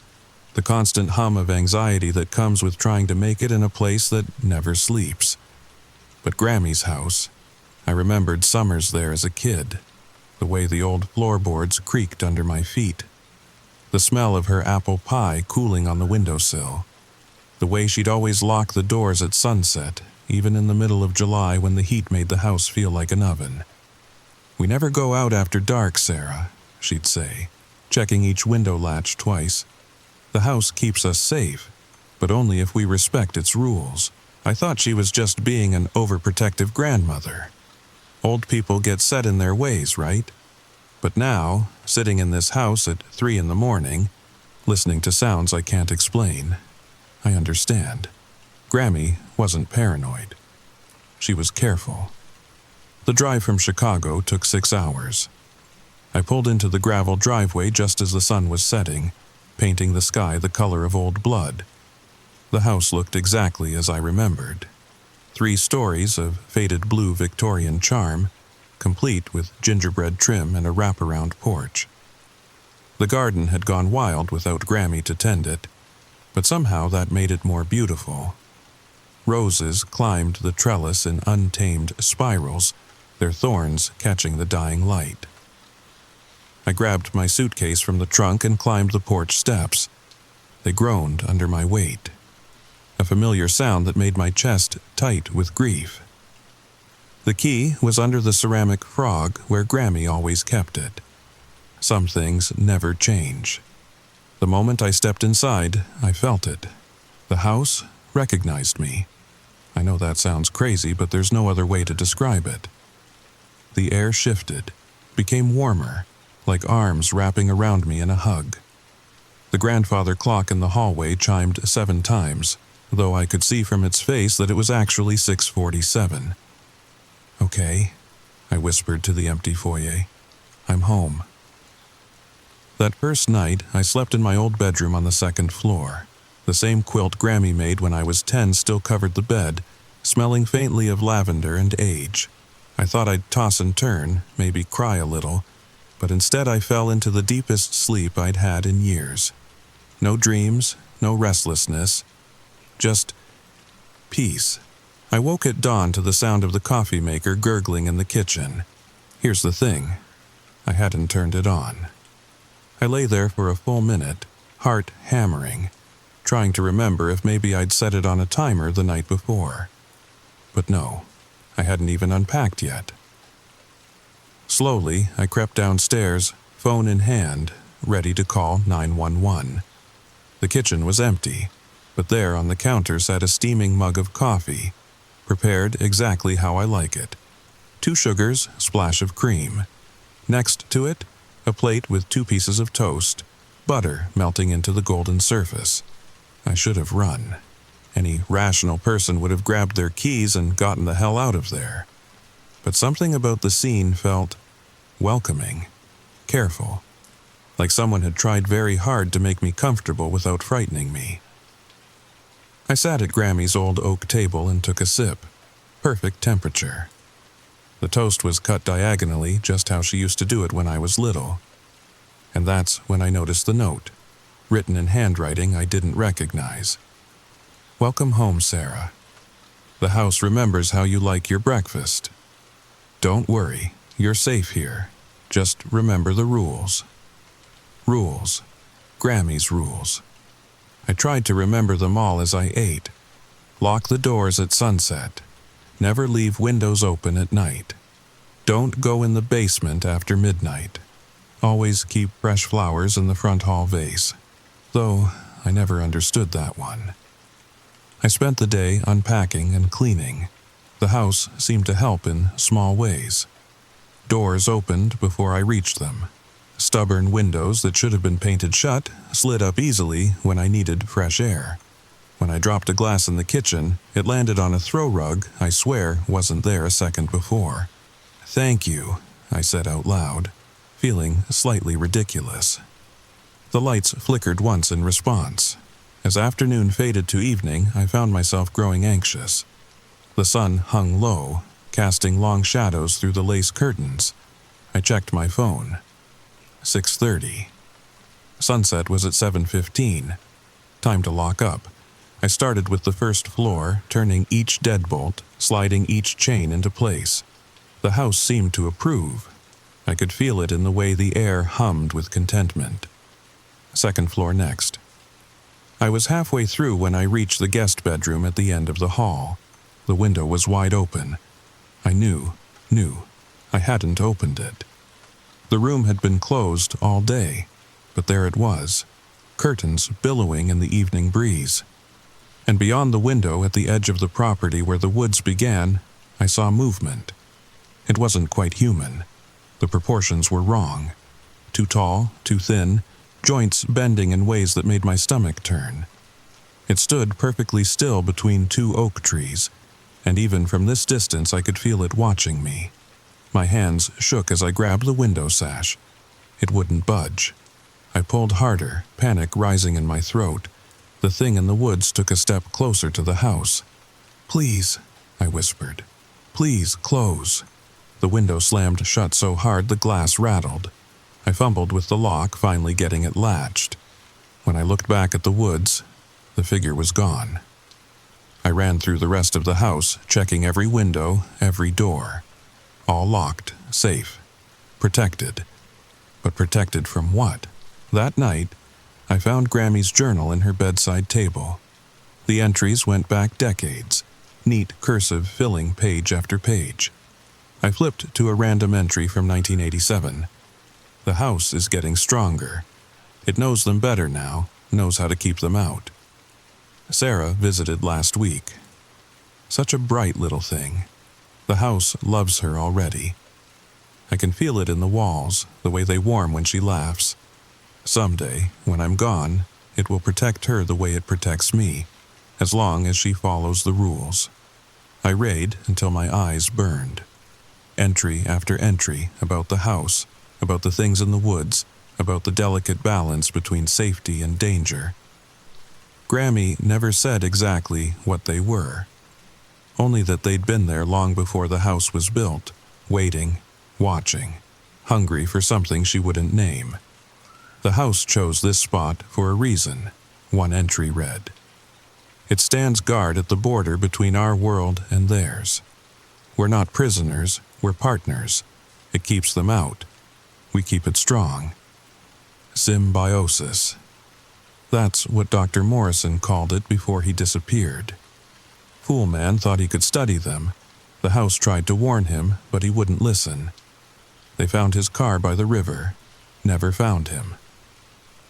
the constant hum of anxiety that comes with trying to make it in a place that never sleeps. But Grammy's house, I remembered summers there as a kid, the way the old floorboards creaked under my feet, the smell of her apple pie cooling on the windowsill, the way she'd always lock the doors at sunset, even in the middle of July when the heat made the house feel like an oven. "We never go out after dark, Sarah," she'd say, checking each window latch twice. "The house keeps us safe, but only if we respect its rules." I thought she was just being an overprotective grandmother. Old people get set in their ways, right? But now, sitting in this house at 3 in the morning, listening to sounds I can't explain, I understand. Grammy wasn't paranoid. She was careful. The drive from Chicago took 6 hours. I pulled into the gravel driveway just as the sun was setting, painting the sky the color of old blood. The house looked exactly as I remembered. 3 stories of faded blue Victorian charm, complete with gingerbread trim and a wraparound porch. The garden had gone wild without Grammy to tend it, but somehow that made it more beautiful. Roses climbed the trellis in untamed spirals, their thorns catching the dying light. I grabbed my suitcase from the trunk and climbed the porch steps. They groaned under my weight, a familiar sound that made my chest tight with grief. The key was under the ceramic frog where Grammy always kept it. Some things never change. The moment I stepped inside, I felt it. The house recognized me. I know that sounds crazy, but there's no other way to describe it. The air shifted, became warmer, like arms wrapping around me in a hug. The grandfather clock in the hallway chimed 7 times, though I could see from its face that it was actually 6:47. "Okay," I whispered to the empty foyer. "I'm home." That first night, I slept in my old bedroom on the 2nd floor. The same quilt Grammy made when I was 10 still covered the bed, smelling faintly of lavender and age. I thought I'd toss and turn, maybe cry a little, but instead I fell into the deepest sleep I'd had in years. No dreams, no restlessness, just peace. I woke at dawn to the sound of the coffee maker gurgling in the kitchen. Here's the thing, I hadn't turned it on. I lay there for a full minute, heart hammering, trying to remember if maybe I'd set it on a timer the night before. But no, I hadn't even unpacked yet. Slowly, I crept downstairs, phone in hand, ready to call 911. The kitchen was empty, but there on the counter sat a steaming mug of coffee, prepared exactly how I like it. 2 sugars, splash of cream. Next to it, a plate with 2 pieces of toast, butter melting into the golden surface. I should have run. Any rational person would have grabbed their keys and gotten the hell out of there. But something about the scene felt welcoming, careful, like someone had tried very hard to make me comfortable without frightening me. I sat at Grammy's old oak table and took a sip. Perfect temperature. The toast was cut diagonally, just how she used to do it when I was little. And that's when I noticed the note, written in handwriting I didn't recognize. "Welcome home, Sarah. The house remembers how you like your breakfast. Don't worry, you're safe here. Just remember the rules." Rules. Grammy's rules. I tried to remember them all as I ate. Lock the doors at sunset. Never leave windows open at night. Don't go in the basement after midnight. Always keep fresh flowers in the front hall vase. Though I never understood that one. I spent the day unpacking and cleaning. The house seemed to help in small ways. Doors opened before I reached them. Stubborn windows that should have been painted shut slid up easily when I needed fresh air. When I dropped a glass in the kitchen, it landed on a throw rug I swear wasn't there a second before. "Thank you," I said out loud, feeling slightly ridiculous. The lights flickered once in response. As afternoon faded to evening, I found myself growing anxious. The sun hung low, casting long shadows through the lace curtains. I checked my phone. 6:30. Sunset was at 7:15. Time to lock up. I started with the first floor, turning each deadbolt, sliding each chain into place. The house seemed to approve. I could feel it in the way the air hummed with contentment. 2nd floor next. I was halfway through when I reached the guest bedroom at the end of the hall. The window was wide open. I knew I hadn't opened it. The room had been closed all day, but there it was, curtains billowing in the evening breeze. And beyond the window at the edge of the property where the woods began, I saw movement. It wasn't quite human. The proportions were wrong. Too tall, too thin, joints bending in ways that made my stomach turn. It stood perfectly still between 2 oak trees, and even from this distance I could feel it watching me. My hands shook as I grabbed the window sash. It wouldn't budge. I pulled harder, panic rising in my throat. The thing in the woods took a step closer to the house. "Please," I whispered. "Please, close." The window slammed shut so hard the glass rattled. I fumbled with the lock, finally getting it latched. When I looked back at the woods, the figure was gone. I ran through the rest of the house, checking every window, every door. All locked, safe, protected. But protected from what? That night, I found Grammy's journal in her bedside table. The entries went back decades, neat cursive filling page after page. I flipped to a random entry from 1987. "The house is getting stronger. It knows them better now, knows how to keep them out. Sarah visited last week. Such a bright little thing. The house loves her already. I can feel it in the walls, the way they warm when she laughs. Someday, when I'm gone, it will protect her the way it protects me, as long as she follows the rules. I read until my eyes burned. Entry after entry about the house, about the things in the woods, about the delicate balance between safety and danger. Grammy never said exactly what they were, only that they'd been there long before the house was built, waiting, watching, hungry for something she wouldn't name. The house chose this spot for a reason, one entry read. It stands guard at the border between our world and theirs. We're not prisoners, we're partners. It keeps them out. We keep it strong. Symbiosis. That's what Dr. Morrison called it before he disappeared. Fool Man thought he could study them. The house tried to warn him, but he wouldn't listen. They found his car by the river, never found him.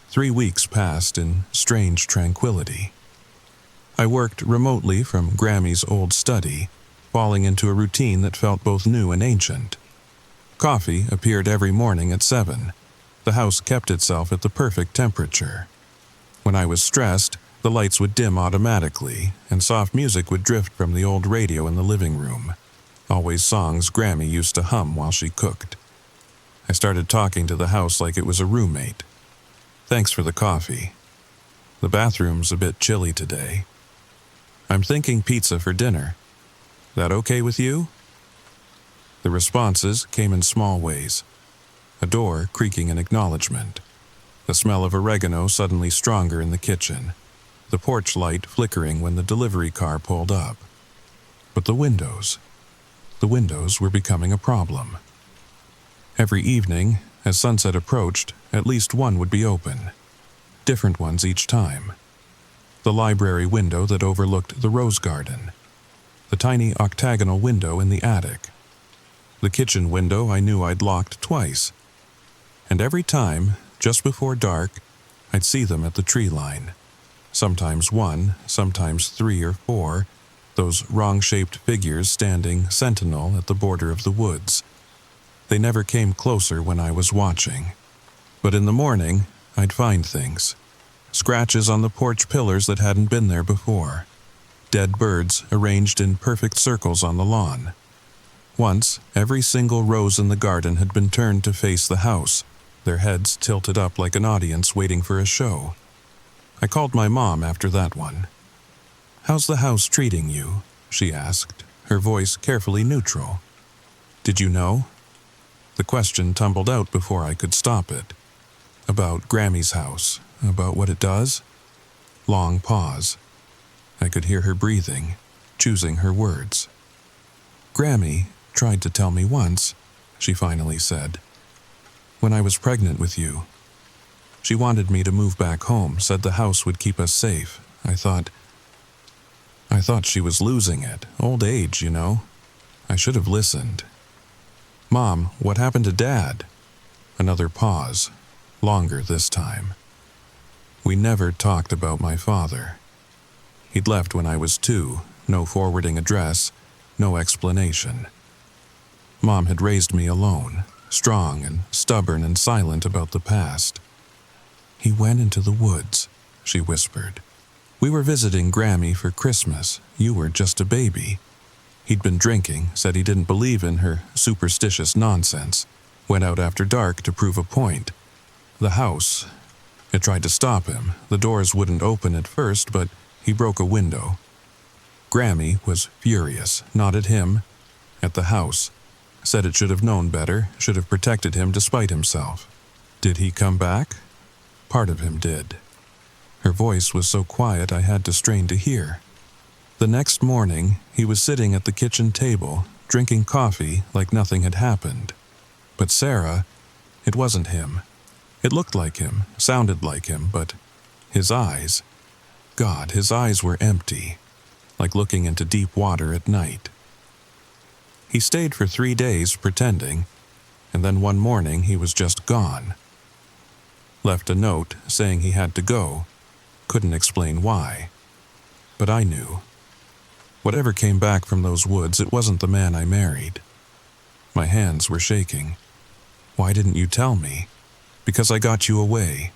3 weeks passed in strange tranquility. I worked remotely from Grammy's old study, falling into a routine that felt both new and ancient. Coffee appeared every morning at 7. The house kept itself at the perfect temperature. When I was stressed, the lights would dim automatically, and soft music would drift from the old radio in the living room. Always songs Grammy used to hum while she cooked. I started talking to the house like it was a roommate. Thanks for the coffee. The bathroom's a bit chilly today. I'm thinking pizza for dinner. That okay with you? The responses came in small ways. A door creaking in acknowledgement. The smell of oregano suddenly stronger in the kitchen. The porch light flickering when the delivery car pulled up. But the windows were becoming a problem. Every evening, as sunset approached, at least one would be open. Different ones each time. The library window that overlooked the rose garden. The tiny octagonal window in the attic. The kitchen window I knew I'd locked twice. And every time, just before dark, I'd see them at the tree line. Sometimes one, sometimes 3 or 4, those wrong-shaped figures standing sentinel at the border of the woods. They never came closer when I was watching. But in the morning, I'd find things. Scratches on the porch pillars that hadn't been there before. Dead birds arranged in perfect circles on the lawn. Once, every single rose in the garden had been turned to face the house, their heads tilted up like an audience waiting for a show. I called my mom after that one. "How's the house treating you?" she asked, her voice carefully neutral. "Did you know?" The question tumbled out before I could stop it. About Grammy's house, about what it does. Long pause. I could hear her breathing, choosing her words. "Grammy tried to tell me once," she finally said. "When I was pregnant with you. She wanted me to move back home, said the house would keep us safe. I thought she was losing it. Old age, you know. I should have listened." "Mom, what happened to Dad?" Another pause, longer this time. We never talked about my father. He'd left when I was 2, no forwarding address, no explanation. Mom had raised me alone, strong and stubborn and silent about the past. "He went into the woods," she whispered. "We were visiting Grammy for Christmas. You were just a baby. He'd been drinking, said he didn't believe in her superstitious nonsense. Went out after dark to prove a point. The house, it tried to stop him. The doors wouldn't open at first, but he broke a window. Grammy was furious, not at him, at the house. Said it should have known better, should have protected him despite himself. Did he come back? Part of him did." Her voice was so quiet I had to strain to hear. "The next morning, he was sitting at the kitchen table, drinking coffee like nothing had happened. But Sarah, it wasn't him. It looked like him, sounded like him, but his eyes, God, his eyes were empty, like looking into deep water at night. He stayed for 3 days pretending, and then one morning he was just gone. Left a note saying he had to go. Couldn't explain why. But I knew. Whatever came back from those woods, it wasn't the man I married. My hands were shaking. Why didn't you tell me? Because I got you away.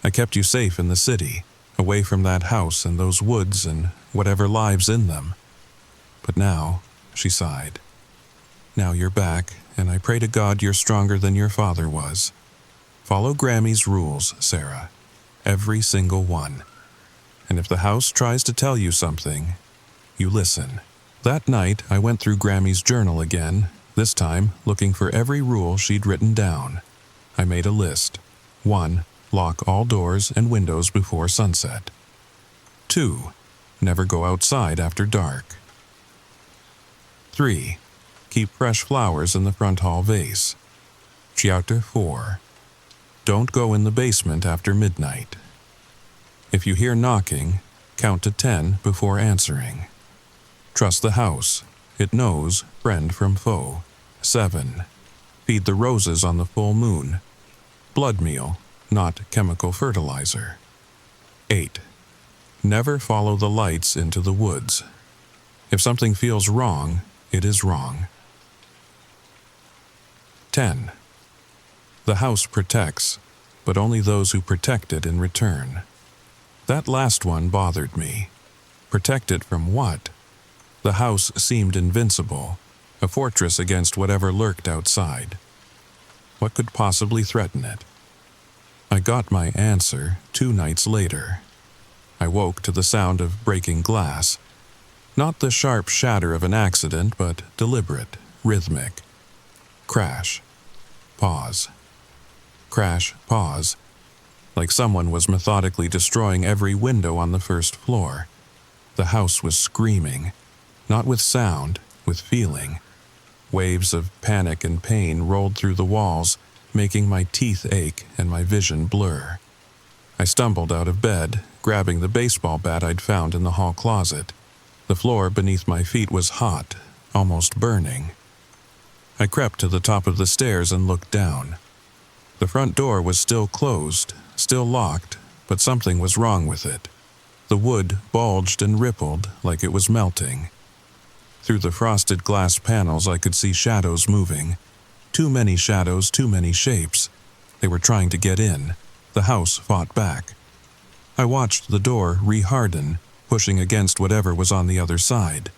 I kept you safe in the city, away from that house and those woods and whatever lives in them. But now, she sighed. Now you're back, and I pray to God you're stronger than your father was. Follow Grammy's rules, Sarah. Every single one. And if the house tries to tell you something, you listen. That night, I went through Grammy's journal again, this time looking for every rule she'd written down. I made a list. 1. Lock all doors and windows before sunset. 2. Never go outside after dark. 3. Keep fresh flowers in the front hall vase. Chapter 4. Don't go in the basement after midnight. If you hear knocking, count to 10 before answering. Trust the house. It knows friend from foe. 7. Feed the roses on the full moon. Blood meal, not chemical fertilizer. 8. Never follow the lights into the woods. If something feels wrong, it is wrong. 10. The house protects, but only those who protect it in return. That last one bothered me. Protect it from what? The house seemed invincible, a fortress against whatever lurked outside. What could possibly threaten it? I got my answer 2 nights later. I woke to the sound of breaking glass. Not the sharp shatter of an accident, but deliberate, rhythmic. Crash. Pause. Crash, pause. Like someone was methodically destroying every window on the first floor. The house was screaming. Not with sound, with feeling. Waves of panic and pain rolled through the walls, making my teeth ache and my vision blur. I stumbled out of bed, grabbing the baseball bat I'd found in the hall closet. The floor beneath my feet was hot, almost burning. I crept to the top of the stairs and looked down. The front door was still closed, still locked, but something was wrong with it. The wood bulged and rippled like it was melting. Through the frosted glass panels I could see shadows moving. Too many shadows, too many shapes. They were trying to get in. The house fought back. I watched the door re-harden, pushing against whatever was on the other side.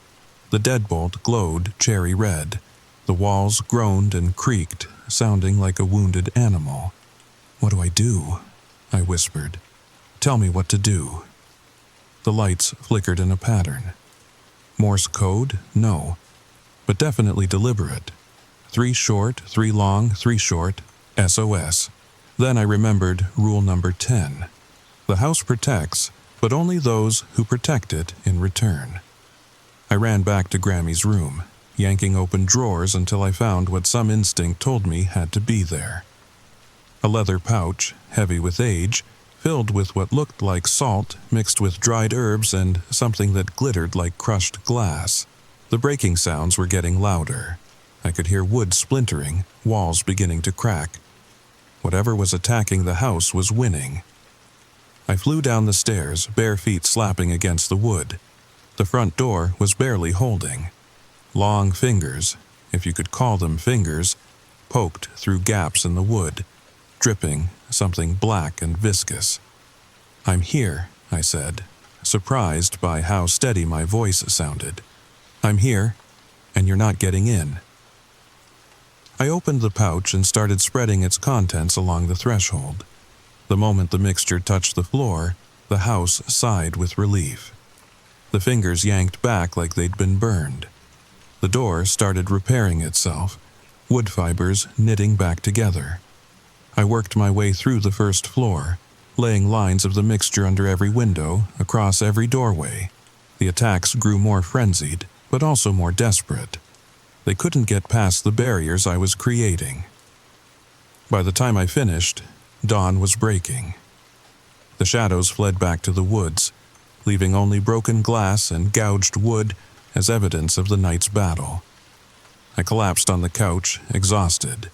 The deadbolt glowed cherry red. The walls groaned and creaked, sounding like a wounded animal. "What do I do?" I whispered. "Tell me what to do." The lights flickered in a pattern. Morse code? No. But definitely deliberate. 3 short, 3 long, 3 short, SOS. Then I remembered rule number 10. The house protects, but only those who protect it in return. I ran back to Grammy's room, yanking open drawers until I found what some instinct told me had to be there. A leather pouch, heavy with age, filled with what looked like salt mixed with dried herbs and something that glittered like crushed glass. The breaking sounds were getting louder. I could hear wood splintering, walls beginning to crack. Whatever was attacking the house was winning. I flew down the stairs, bare feet slapping against the wood. The front door was barely holding. Long fingers, if you could call them fingers, poked through gaps in the wood, dripping something black and viscous. "I'm here," I said, surprised by how steady my voice sounded. "I'm here, and you're not getting in." I opened the pouch and started spreading its contents along the threshold. The moment the mixture touched the floor, the house sighed with relief. The fingers yanked back like they'd been burned. The door started repairing itself, wood fibers knitting back together. I worked my way through the first floor, laying lines of the mixture under every window, across every doorway. The attacks grew more frenzied, but also more desperate. They couldn't get past the barriers I was creating. By the time I finished, dawn was breaking. The shadows fled back to the woods, leaving only broken glass and gouged wood as evidence of the night's battle. I collapsed on the couch, exhausted.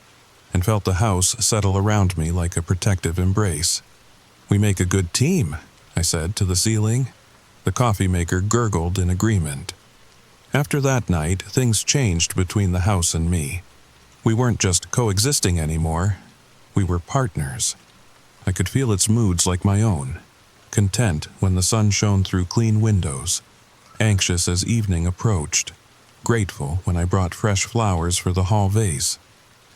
and felt the house settle around me like a protective embrace. "We make a good team," I said to the ceiling. The coffee maker gurgled in agreement. After that night, things changed between the house and me. We weren't just coexisting anymore. We were partners. I could feel its moods like my own. Content when the sun shone through clean windows. Anxious as evening approached. Grateful when I brought fresh flowers for the hall vase.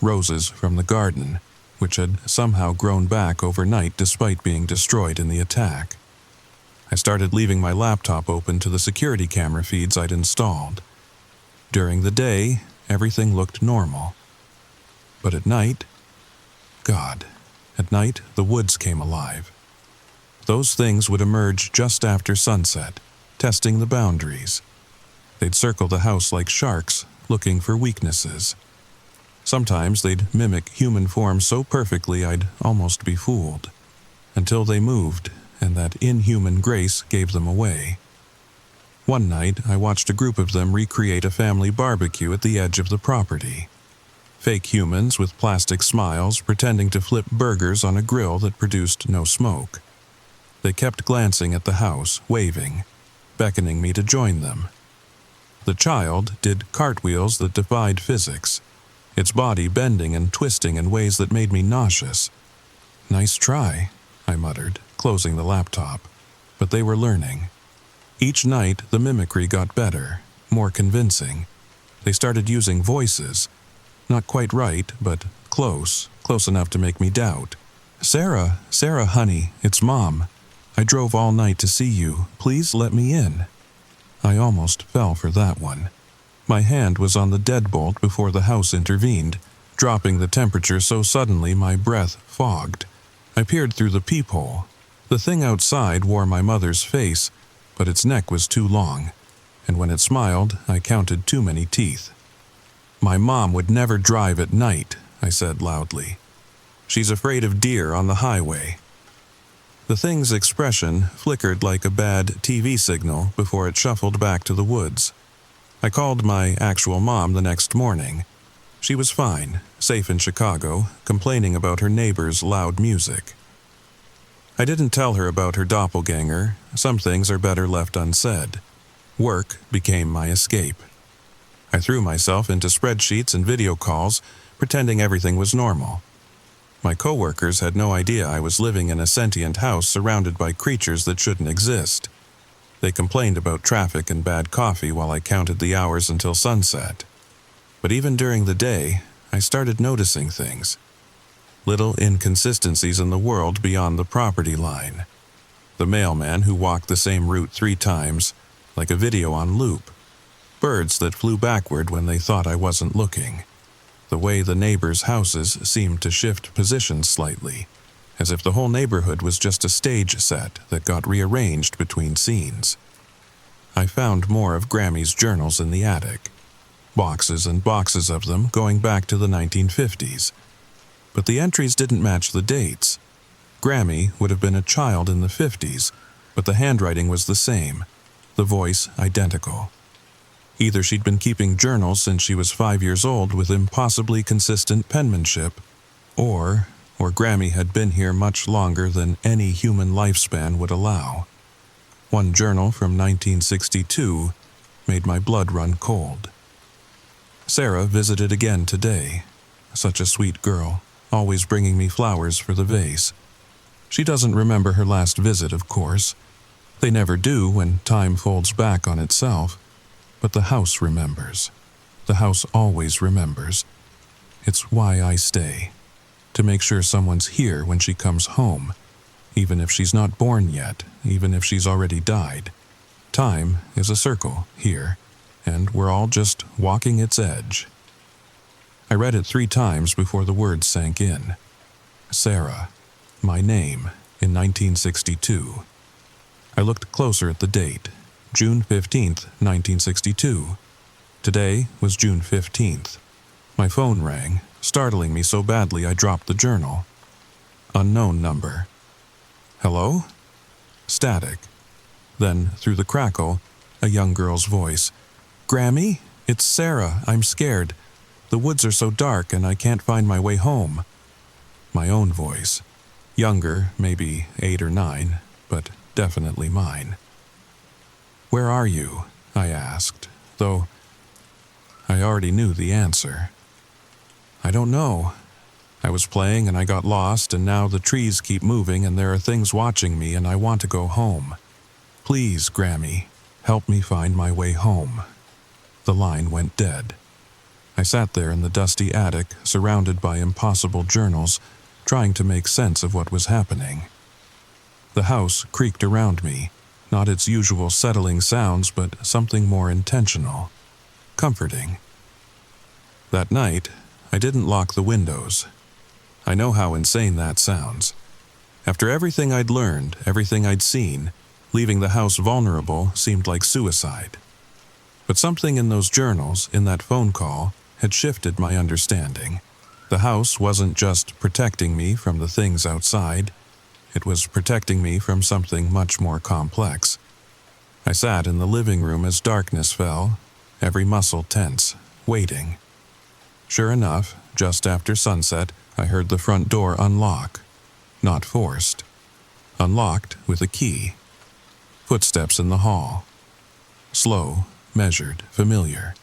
Roses from the garden, which had somehow grown back overnight despite being destroyed in the attack. I started leaving my laptop open to the security camera feeds I'd installed. During the day, everything looked normal. But at night, at night, the woods came alive. Those things would emerge just after sunset, testing the boundaries. They'd circle the house like sharks, looking for weaknesses. Sometimes they'd mimic human form so perfectly I'd almost be fooled, until they moved, and that inhuman grace gave them away. One night, I watched a group of them recreate a family barbecue at the edge of the property. Fake humans with plastic smiles pretending to flip burgers on a grill that produced no smoke. They kept glancing at the house, waving, beckoning me to join them. The child did cartwheels that defied physics, its body bending and twisting in ways that made me nauseous. "Nice try," I muttered, closing the laptop. But they were learning. Each night, the mimicry got better, more convincing. They started using voices. Not quite right, but close enough to make me doubt. Sarah, honey, it's Mom. I drove all night to see you. Please let me in." I almost fell for that one. My hand was on the deadbolt before the house intervened, dropping the temperature so suddenly my breath fogged. I peered through the peephole. The thing outside wore my mother's face, but its neck was too long, and when it smiled, I counted too many teeth. "My mom would never drive at night," I said loudly. "She's afraid of deer on the highway." The thing's expression flickered like a bad TV signal before it shuffled back to the woods. I called my actual mom the next morning. She was fine, safe in Chicago, complaining about her neighbor's loud music. I didn't tell her about her doppelganger. Some things are better left unsaid. Work became my escape. I threw myself into spreadsheets and video calls, pretending everything was normal. My coworkers had no idea I was living in a sentient house surrounded by creatures that shouldn't exist. They complained about traffic and bad coffee while I counted the hours until sunset. But even during the day, I started noticing things. Little inconsistencies in the world beyond the property line. The mailman who walked the same route 3 times, like a video on loop. Birds that flew backward when they thought I wasn't looking. The way the neighbors' houses seemed to shift positions slightly, as if the whole neighborhood was just a stage set that got rearranged between scenes. I found more of Grammy's journals in the attic. Boxes and boxes of them going back to the 1950s. But the entries didn't match the dates. Grammy would have been a child in the 50s, but the handwriting was the same, the voice identical. Either she'd been keeping journals since she was 5 years old with impossibly consistent penmanship, or Grammy had been here much longer than any human lifespan would allow. One journal from 1962 made my blood run cold. Sarah visited again today. Such a sweet girl, always bringing me flowers for the vase. She doesn't remember her last visit, of course. They never do when time folds back on itself. But the house remembers. The house always remembers. It's why I stay. To make sure someone's here when she comes home, even if she's not born yet, even if she's already died. Time is a circle here, and we're all just walking its edge. I read it 3 times before the words sank in. Sarah, my name, in 1962. I looked closer at the date. June 15th, 1962. Today was June 15th. My phone rang, startling me so badly I dropped the journal. Unknown number. Hello? Static. Then, through the crackle, a young girl's voice. "Grammy? It's Sarah. I'm scared. The woods are so dark and I can't find my way home." My own voice. Younger, maybe 8 or 9, but definitely mine. "Where are you?" I asked, though I already knew the answer. "I don't know. I was playing and I got lost, and now the trees keep moving and there are things watching me and I want to go home. Please, Grammy, help me find my way home." The line went dead. I sat there in the dusty attic, surrounded by impossible journals, trying to make sense of what was happening. The house creaked around me, not its usual settling sounds, but something more intentional, comforting. That night, I didn't lock the windows. I know how insane that sounds. After everything I'd learned, everything I'd seen, leaving the house vulnerable seemed like suicide. But something in those journals, in that phone call, had shifted my understanding. The house wasn't just protecting me from the things outside, it was protecting me from something much more complex. I sat in the living room as darkness fell, every muscle tense, waiting. Sure enough, just after sunset, I heard the front door unlock. Not forced. Unlocked with a key. Footsteps in the hall. Slow, measured, familiar.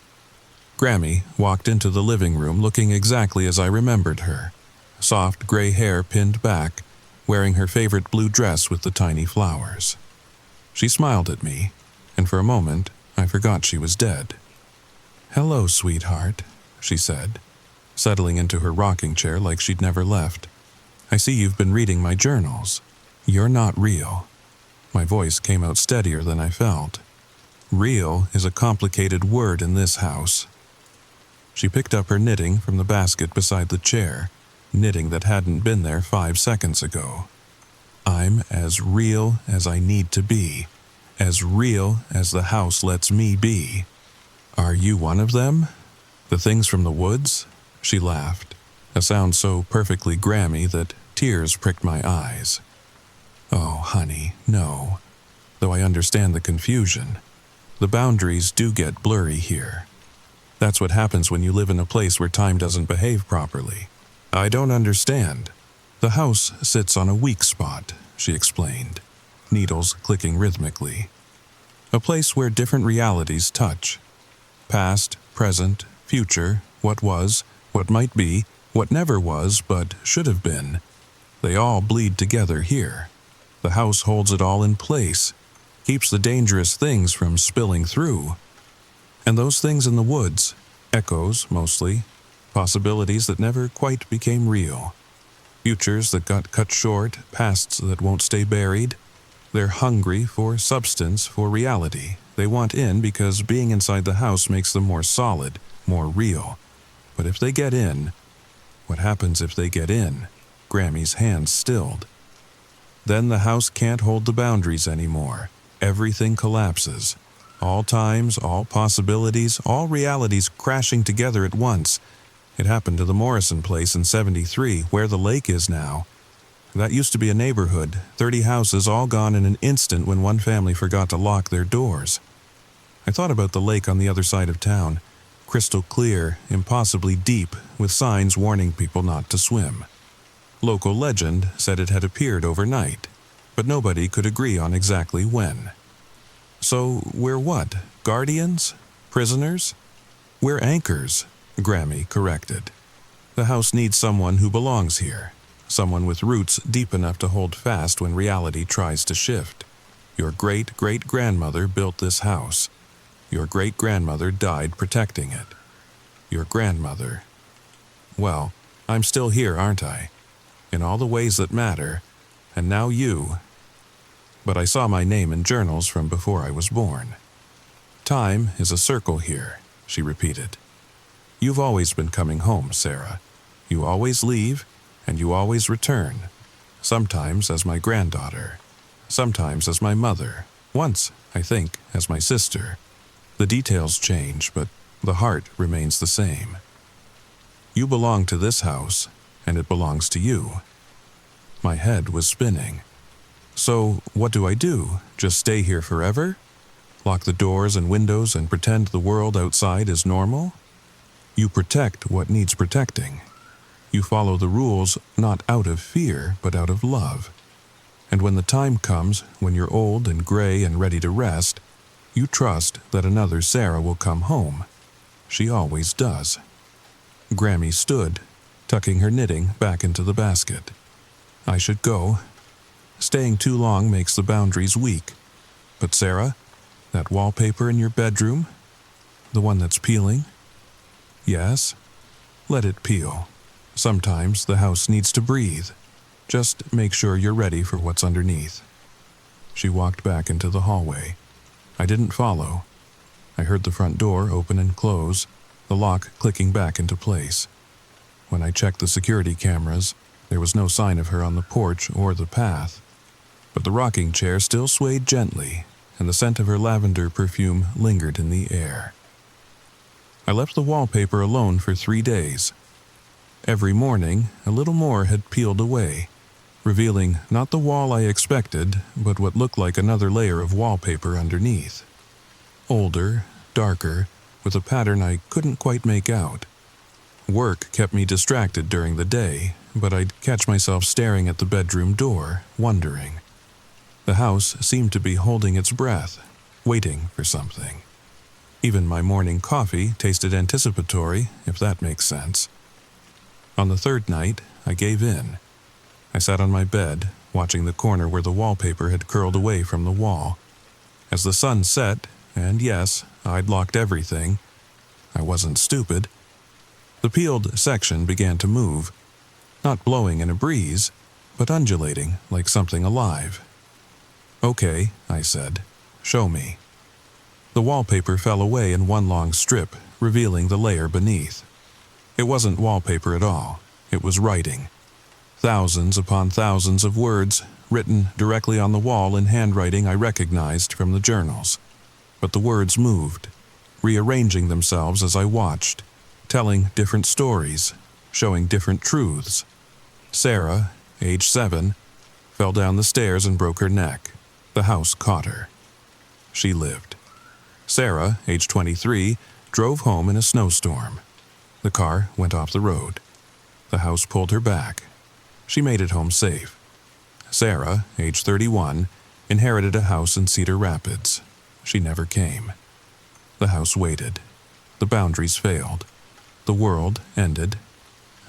Grammy walked into the living room looking exactly as I remembered her. Soft gray hair pinned back, wearing her favorite blue dress with the tiny flowers. She smiled at me, and for a moment, I forgot she was dead. "Hello, sweetheart," she said, settling into her rocking chair like she'd never left. "I see you've been reading my journals. You're not real." My voice came out steadier than I felt. Real is a complicated word in this house. She picked up her knitting from the basket beside the chair, knitting that hadn't been there 5 seconds ago. "I'm as real as I need to be, as real as the house lets me be. Are you one of them? The things from the woods?" She laughed, a sound so perfectly Grammy that tears pricked my eyes. "Oh, honey, no. Though I understand the confusion. The boundaries do get blurry here. That's what happens when you live in a place where time doesn't behave properly. I don't understand. The house sits on a weak spot," she explained, needles clicking rhythmically. "A place where different realities touch. Past, present, future, what was, what might be, what never was but should have been. They all bleed together here. The house holds it all in place, keeps the dangerous things from spilling through. And those things in the woods, echoes mostly, possibilities that never quite became real. Futures that got cut short, pasts that won't stay buried. They're hungry for substance, for reality. They want in because being inside the house makes them more solid, more real. But if they get in, what happens if they get in?" Grammy's hands stilled. "Then the house can't hold the boundaries anymore. Everything collapses. All times, all possibilities, all realities crashing together at once. It happened to the Morrison place in '73, where the lake is now. That used to be a neighborhood, 30 houses all gone in an instant when one family forgot to lock their doors. I thought about the lake on the other side of town, crystal clear, impossibly deep, with signs warning people not to swim. Local legend said it had appeared overnight, but nobody could agree on exactly when. So we're what? Guardians? Prisoners? We're anchors," Grammy corrected. "The house needs someone who belongs here, someone with roots deep enough to hold fast when reality tries to shift. Your great-great-grandmother built this house. Your great-grandmother died protecting it. Your grandmother. Well, I'm still here, aren't I? In all the ways that matter, and now you. But I saw my name in journals from before I was born. Time is a circle here," she repeated. "You've always been coming home, Sarah. You always leave, and you always return. Sometimes as my granddaughter, sometimes as my mother, once, I think, as my sister. The details change, but the heart remains the same. You belong to this house, and it belongs to you." My head was spinning. "So, what do I do? Just stay here forever? Lock the doors and windows and pretend the world outside is normal?" You protect what needs protecting. You follow the rules not out of fear, but out of love. And when the time comes, when you're old and gray and ready to rest, you trust that another Sarah will come home. She always does. Grammy stood, tucking her knitting back into the basket. I should go. Staying too long makes the boundaries weak. But Sarah, that wallpaper in your bedroom, the one that's peeling? Yes, let it peel. Sometimes the house needs to breathe. Just make sure you're ready for what's underneath. She walked back into the hallway. I didn't follow. I heard the front door open and close, the lock clicking back into place. When I checked the security cameras, there was no sign of her on the porch or the path. But the rocking chair still swayed gently, and the scent of her lavender perfume lingered in the air. I left the wallpaper alone for 3 days. Every morning, a little more had peeled away, revealing not the wall I expected, but what looked like another layer of wallpaper underneath. Older, darker, with a pattern I couldn't quite make out. Work kept me distracted during the day, but I'd catch myself staring at the bedroom door, wondering. The house seemed to be holding its breath, waiting for something. Even my morning coffee tasted anticipatory, if that makes sense. On the 3rd night, I gave in. I sat on my bed, watching the corner where the wallpaper had curled away from the wall. As the sun set, and yes, I'd locked everything. I wasn't stupid. The peeled section began to move, not blowing in a breeze, but undulating like something alive. Okay, I said, show me. The wallpaper fell away in one long strip, revealing the layer beneath. It wasn't wallpaper at all. It was writing. Thousands upon thousands of words, written directly on the wall in handwriting I recognized from the journals. But the words moved, rearranging themselves as I watched, telling different stories, showing different truths. Sarah, age 7, fell down the stairs and broke her neck. The house caught her. She lived. Sarah, age 23, drove home in a snowstorm. The car went off the road. The house pulled her back. She made it home safe. Sarah, age 31, inherited a house in Cedar Rapids. She never came. The house waited. The boundaries failed. The world ended.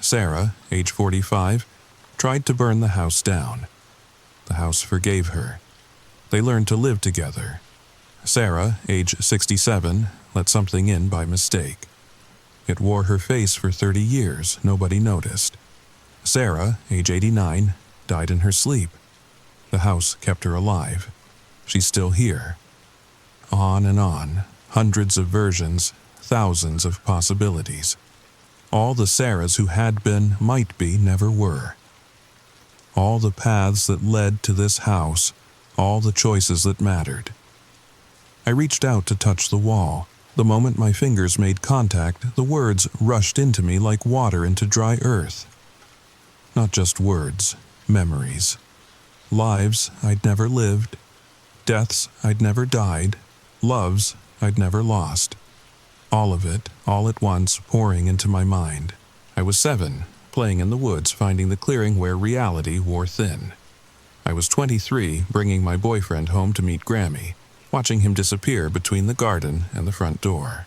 Sarah, age 45, tried to burn the house down. The house forgave her. They learned to live together. Sarah, age 67, let something in by mistake. It wore her face for 30 years, nobody noticed. Sarah, age 89, died in her sleep. The house kept her alive. She's still here. On and on, hundreds of versions, thousands of possibilities. All the Sarahs who had been, might be, never were. All the paths that led to this house, all the choices that mattered. I reached out to touch the wall. The moment my fingers made contact, the words rushed into me like water into dry earth. Not just words, memories. Lives I'd never lived. Deaths I'd never died. Loves I'd never lost. All of it, all at once, pouring into my mind. I was 7, playing in the woods, finding the clearing where reality wore thin. I was 23, bringing my boyfriend home to meet Grammy, watching him disappear between the garden and the front door.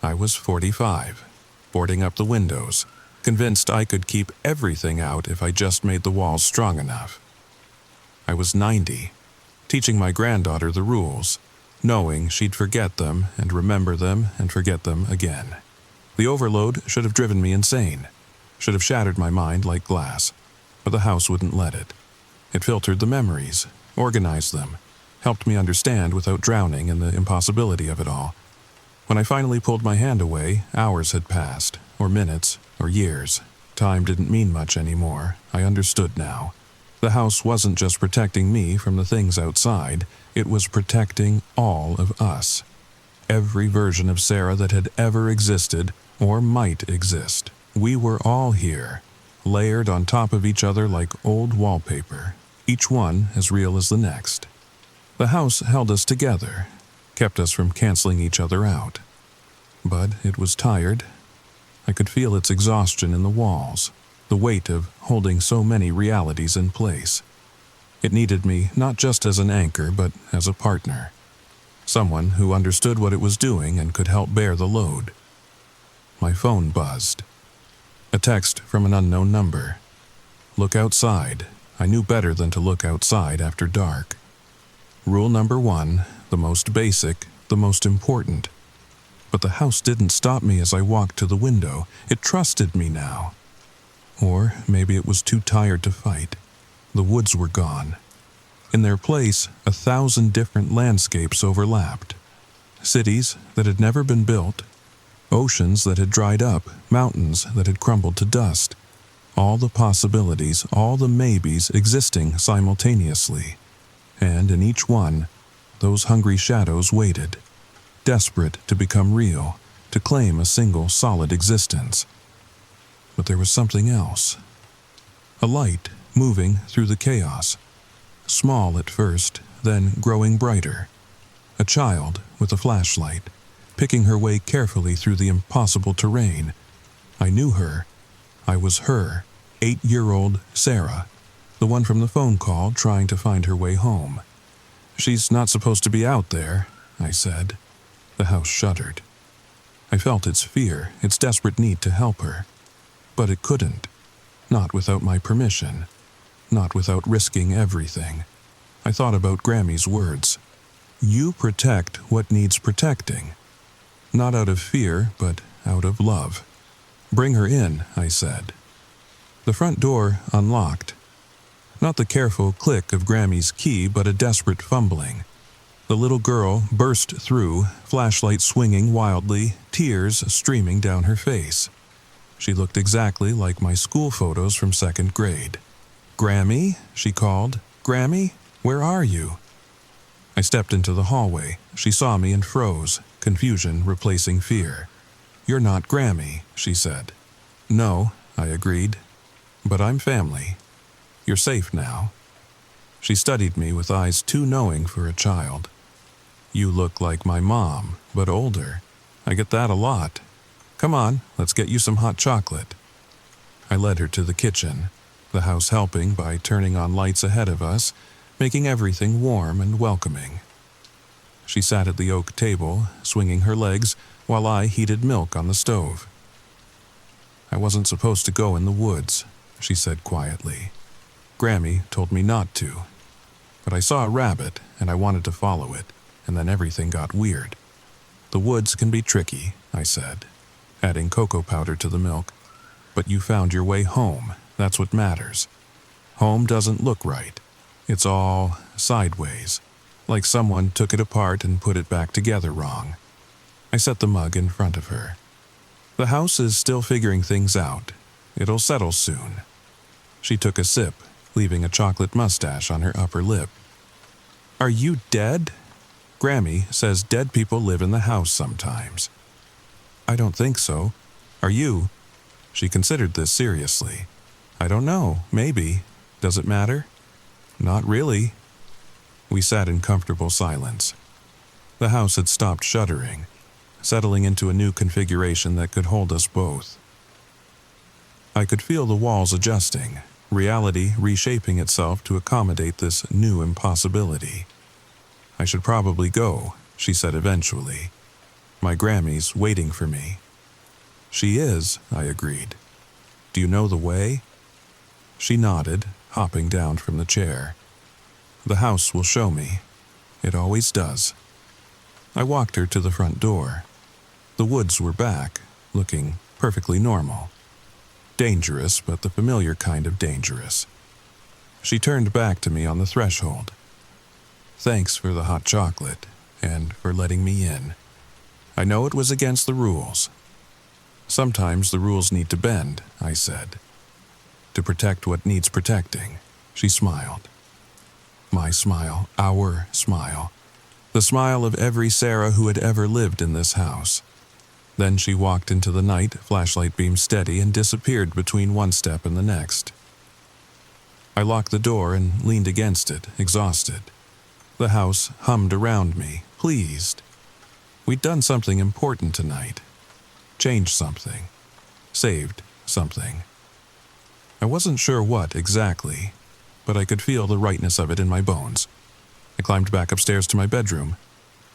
I was 45, boarding up the windows, convinced I could keep everything out if I just made the walls strong enough. I was 90, teaching my granddaughter the rules, knowing she'd forget them and remember them and forget them again. The overload should have driven me insane, should have shattered my mind like glass, but the house wouldn't let it. It filtered the memories, organized them, helped me understand without drowning in the impossibility of it all. When I finally pulled my hand away, hours had passed, or minutes, or years. Time didn't mean much anymore. I understood now. The house wasn't just protecting me from the things outside, it was protecting all of us. Every version of Sarah that had ever existed, or might exist. We were all here, layered on top of each other like old wallpaper, each one as real as the next. The house held us together, kept us from canceling each other out. but it was tired. I could feel its exhaustion in the walls, the weight of holding so many realities in place. It needed me not just as an anchor, but as a partner. Someone who understood what it was doing and could help bear the load. My phone buzzed. A text from an unknown number. Look outside. I knew better than to look outside after dark. Rule number 1, the most basic, the most important. But the house didn't stop me as I walked to the window. It trusted me now. Or maybe it was too tired to fight. The woods were gone. In their place, 1,000 different landscapes overlapped. Cities that had never been built, oceans that had dried up, mountains that had crumbled to dust. All the possibilities, all the maybes existing simultaneously. And in each one, those hungry shadows waited, desperate to become real, to claim a single solid existence. But there was something else. A light moving through the chaos. Small at first, then growing brighter. A child with a flashlight, picking her way carefully through the impossible terrain. I knew her. I was her, 8-year-old Sarah, the one from the phone call trying to find her way home. She's not supposed to be out there, I said. The house shuddered. I felt its fear, its desperate need to help her. But it couldn't. Not without my permission. Not without risking everything. I thought about Grammy's words. You protect what needs protecting. Not out of fear, but out of love. Bring her in, I said. The front door unlocked. Not the careful click of Grammy's key, but a desperate fumbling. The little girl burst through, flashlight swinging wildly, tears streaming down her face. She looked exactly like my school photos from 2nd grade. Grammy, she called. Grammy, where are you? I stepped into the hallway. She saw me and froze, confusion replacing fear. You're not Grammy, she said. No, I agreed. But I'm family. You're safe now. She studied me with eyes too knowing for a child. You look like my mom, but older. I get that a lot. Come on, let's get you some hot chocolate. I led her to the kitchen, the house helping by turning on lights ahead of us, making everything warm and welcoming. She sat at the oak table, swinging her legs, while I heated milk on the stove. I wasn't supposed to go in the woods, she said quietly. Grammy told me not to. But I saw a rabbit, and I wanted to follow it, and then everything got weird. The woods can be tricky, I said, adding cocoa powder to the milk. But you found your way home. That's what matters. Home doesn't look right. It's all sideways, like someone took it apart and put it back together wrong. I set the mug in front of her. The house is still figuring things out. It'll settle soon. She took a sip, leaving a chocolate mustache on her upper lip. Are you dead? Grammy says dead people live in the house sometimes. I don't think so. Are you? She considered this seriously. I don't know, maybe. Does it matter? Not really. We sat in comfortable silence. The house had stopped shuddering, settling into a new configuration that could hold us both. I could feel the walls adjusting, reality reshaping itself to accommodate this new impossibility. I should probably go, she said eventually. My Grammy's waiting for me. She is, I agreed. Do you know the way? She nodded, hopping down from the chair. The house will show me. It always does. I walked her to the front door. The woods were back, looking perfectly normal. Dangerous, but the familiar kind of dangerous. She turned back to me on the threshold. Thanks for the hot chocolate, and for letting me in. I know it was against the rules. Sometimes the rules need to bend, I said. To protect what needs protecting, she smiled. My smile, our smile. The smile of every Sarah who had ever lived in this house. Then she walked into the night, flashlight beam steady, and disappeared between one step and the next. I locked the door and leaned against it, exhausted. The house hummed around me, pleased. We'd done something important tonight, changed something, saved something. I wasn't sure what exactly, but I could feel the rightness of it in my bones. I climbed back upstairs to my bedroom.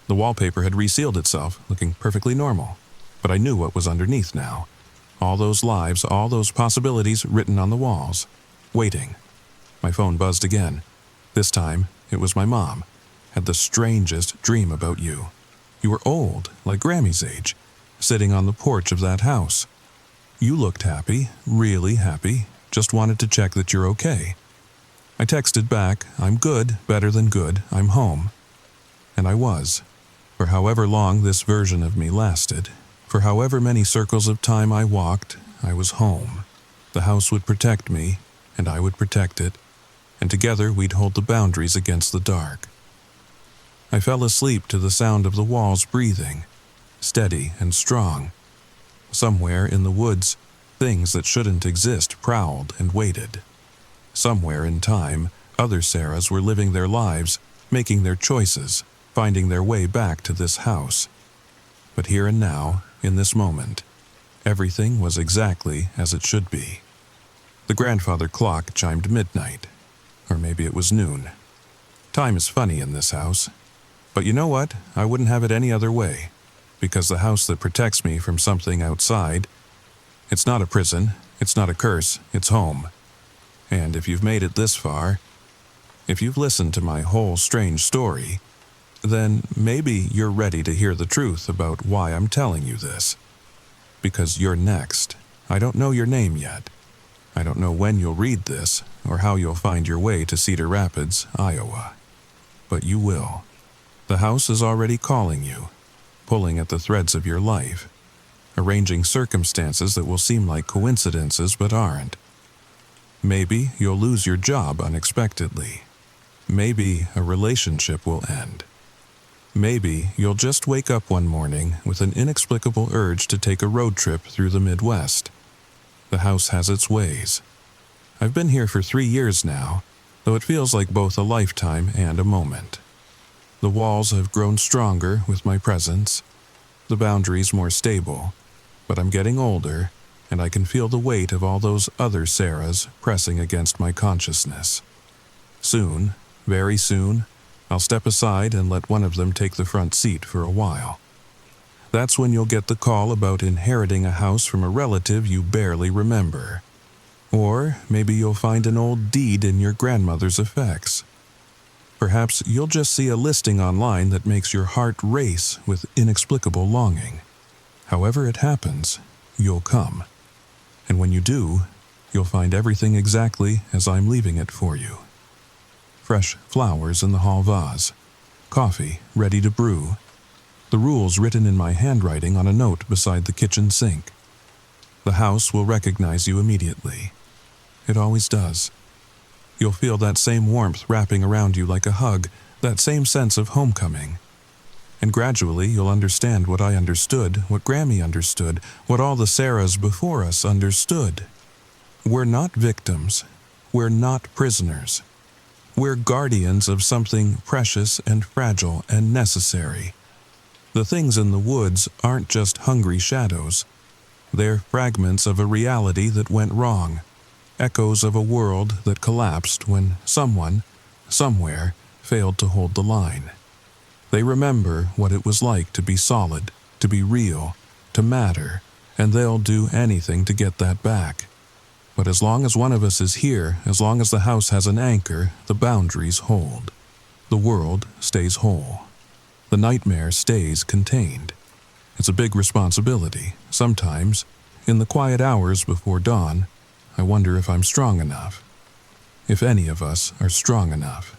The wallpaper had resealed itself, looking perfectly normal, but I knew what was underneath now. All those lives, all those possibilities written on the walls, waiting. My phone buzzed again. This time, it was my mom. Had the strangest dream about you. You were old, like Grammy's age, sitting on the porch of that house. You looked happy, really happy, just wanted to check that you're okay. I texted back, I'm good, better than good, I'm home. And I was. For however long this version of me lasted, for however many circles of time I walked, I was home. The house would protect me, and I would protect it, and together we'd hold the boundaries against the dark. I fell asleep to the sound of the walls breathing, steady and strong. Somewhere in the woods, things that shouldn't exist prowled and waited. Somewhere in time, other Sarahs were living their lives, making their choices, finding their way back to this house. But here and now, in this moment, everything was exactly as it should be. The grandfather clock chimed midnight, or maybe it was noon. Time is funny in this house. But you know what? I wouldn't have it any other way, because the house that protects me from something outside, it's not a prison, it's not a curse, it's home. And if you've made it this far, if you've listened to my whole strange story, then maybe you're ready to hear the truth about why I'm telling you this. Because you're next. I don't know your name yet. I don't know when you'll read this or how you'll find your way to Cedar Rapids, Iowa. But you will. The house is already calling you, pulling at the threads of your life, arranging circumstances that will seem like coincidences but aren't. Maybe you'll lose your job unexpectedly. Maybe a relationship will end. Maybe you'll just wake up one morning with an inexplicable urge to take a road trip through the Midwest. The house has its ways. I've been here for 3 years now, though it feels like both a lifetime and a moment. The walls have grown stronger with my presence, the boundaries more stable, but I'm getting older, and I can feel the weight of all those other Sarahs pressing against my consciousness. Soon, very soon, I'll step aside and let one of them take the front seat for a while. That's when you'll get the call about inheriting a house from a relative you barely remember. Or maybe you'll find an old deed in your grandmother's effects. Perhaps you'll just see a listing online that makes your heart race with inexplicable longing. However it happens, you'll come. And when you do, you'll find everything exactly as I'm leaving it for you. Fresh flowers in the hall vase, coffee ready to brew, the rules written in my handwriting on a note beside the kitchen sink. The house will recognize you immediately. It always does. You'll feel that same warmth wrapping around you like a hug, that same sense of homecoming. And gradually you'll understand what I understood, what Grammy understood, what all the Sarahs before us understood. We're not victims. We're not prisoners. We're guardians of something precious and fragile and necessary. The things in the woods aren't just hungry shadows. They're fragments of a reality that went wrong, echoes of a world that collapsed when someone, somewhere, failed to hold the line. They remember what it was like to be solid, to be real, to matter, and they'll do anything to get that back. But as long as one of us is here, as long as the house has an anchor, the boundaries hold. The world stays whole. The nightmare stays contained. It's a big responsibility. Sometimes, in the quiet hours before dawn, I wonder if I'm strong enough. If any of us are strong enough.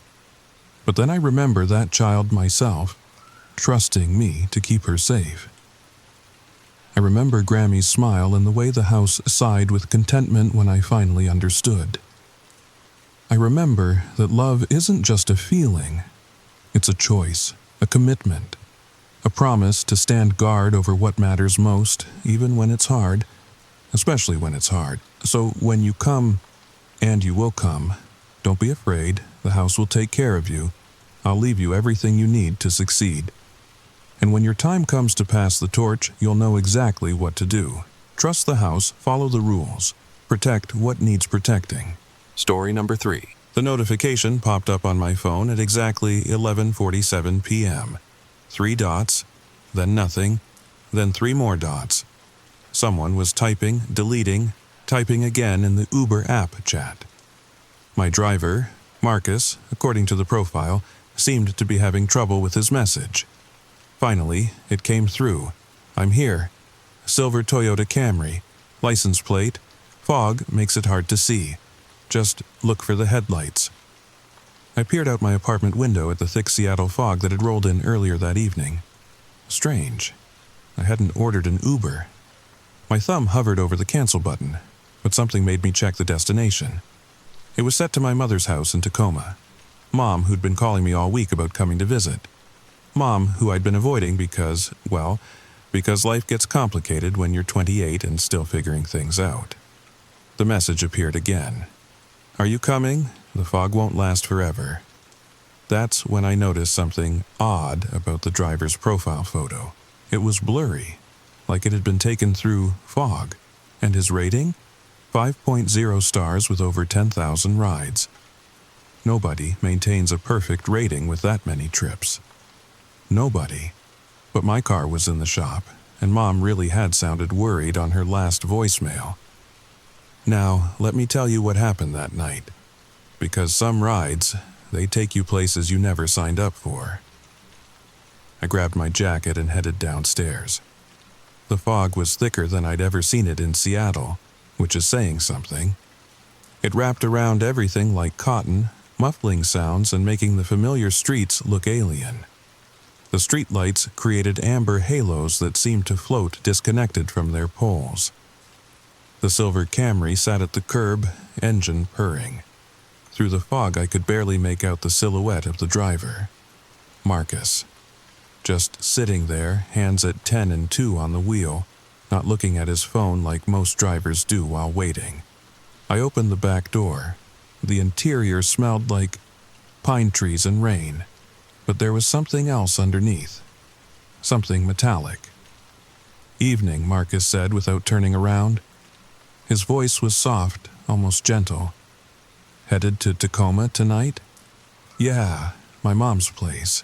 But then I remember that child myself, trusting me to keep her safe. I remember Grammy's smile and the way the house sighed with contentment when I finally understood. I remember that love isn't just a feeling. It's a choice, a commitment, a promise to stand guard over what matters most, even when it's hard, especially when it's hard. So when you come, and you will come, don't be afraid, the house will take care of you. I'll leave you everything you need to succeed. And when your time comes to pass the torch, you'll know exactly what to do. Trust the house, follow the rules. Protect what needs protecting. Story number 3. The notification popped up on my phone at exactly 11:47 p.m. 3 dots, then nothing, then 3 more dots. Someone was typing, deleting, typing again in the Uber app chat. My driver, Marcus, according to the profile, seemed to be having trouble with his message. Finally, it came through. I'm here. Silver Toyota Camry. License plate. Fog makes it hard to see. Just look for the headlights. I peered out my apartment window at the thick Seattle fog that had rolled in earlier that evening. Strange. I hadn't ordered an Uber. My thumb hovered over the cancel button, but something made me check the destination. It was set to my mother's house in Tacoma. Mom, who'd been calling me all week about coming to visit. Mom, who I'd been avoiding because life gets complicated when you're 28 and still figuring things out. The message appeared again. Are you coming? The fog won't last forever. That's when I noticed something odd about the driver's profile photo. It was blurry, like it had been taken through fog. And his rating? 5.0 stars with over 10,000 rides. Nobody maintains a perfect rating with that many trips. Nobody. But my car was in the shop, and Mom really had sounded worried on her last voicemail. Now, let me tell you what happened that night. Because some rides, they take you places you never signed up for. I grabbed my jacket and headed downstairs. The fog was thicker than I'd ever seen it in Seattle, which is saying something. It wrapped around everything like cotton, muffling sounds and making the familiar streets look alien. The streetlights created amber halos that seemed to float disconnected from their poles. The silver Camry sat at the curb, engine purring. Through the fog I could barely make out the silhouette of the driver. Marcus. Just sitting there, hands at 10 and 2 on the wheel, not looking at his phone like most drivers do while waiting. I opened the back door. The interior smelled like pine trees and rain, but there was something else underneath. Something metallic. Evening, Marcus said without turning around. His voice was soft, almost gentle. Headed to Tacoma tonight? Yeah, my mom's place.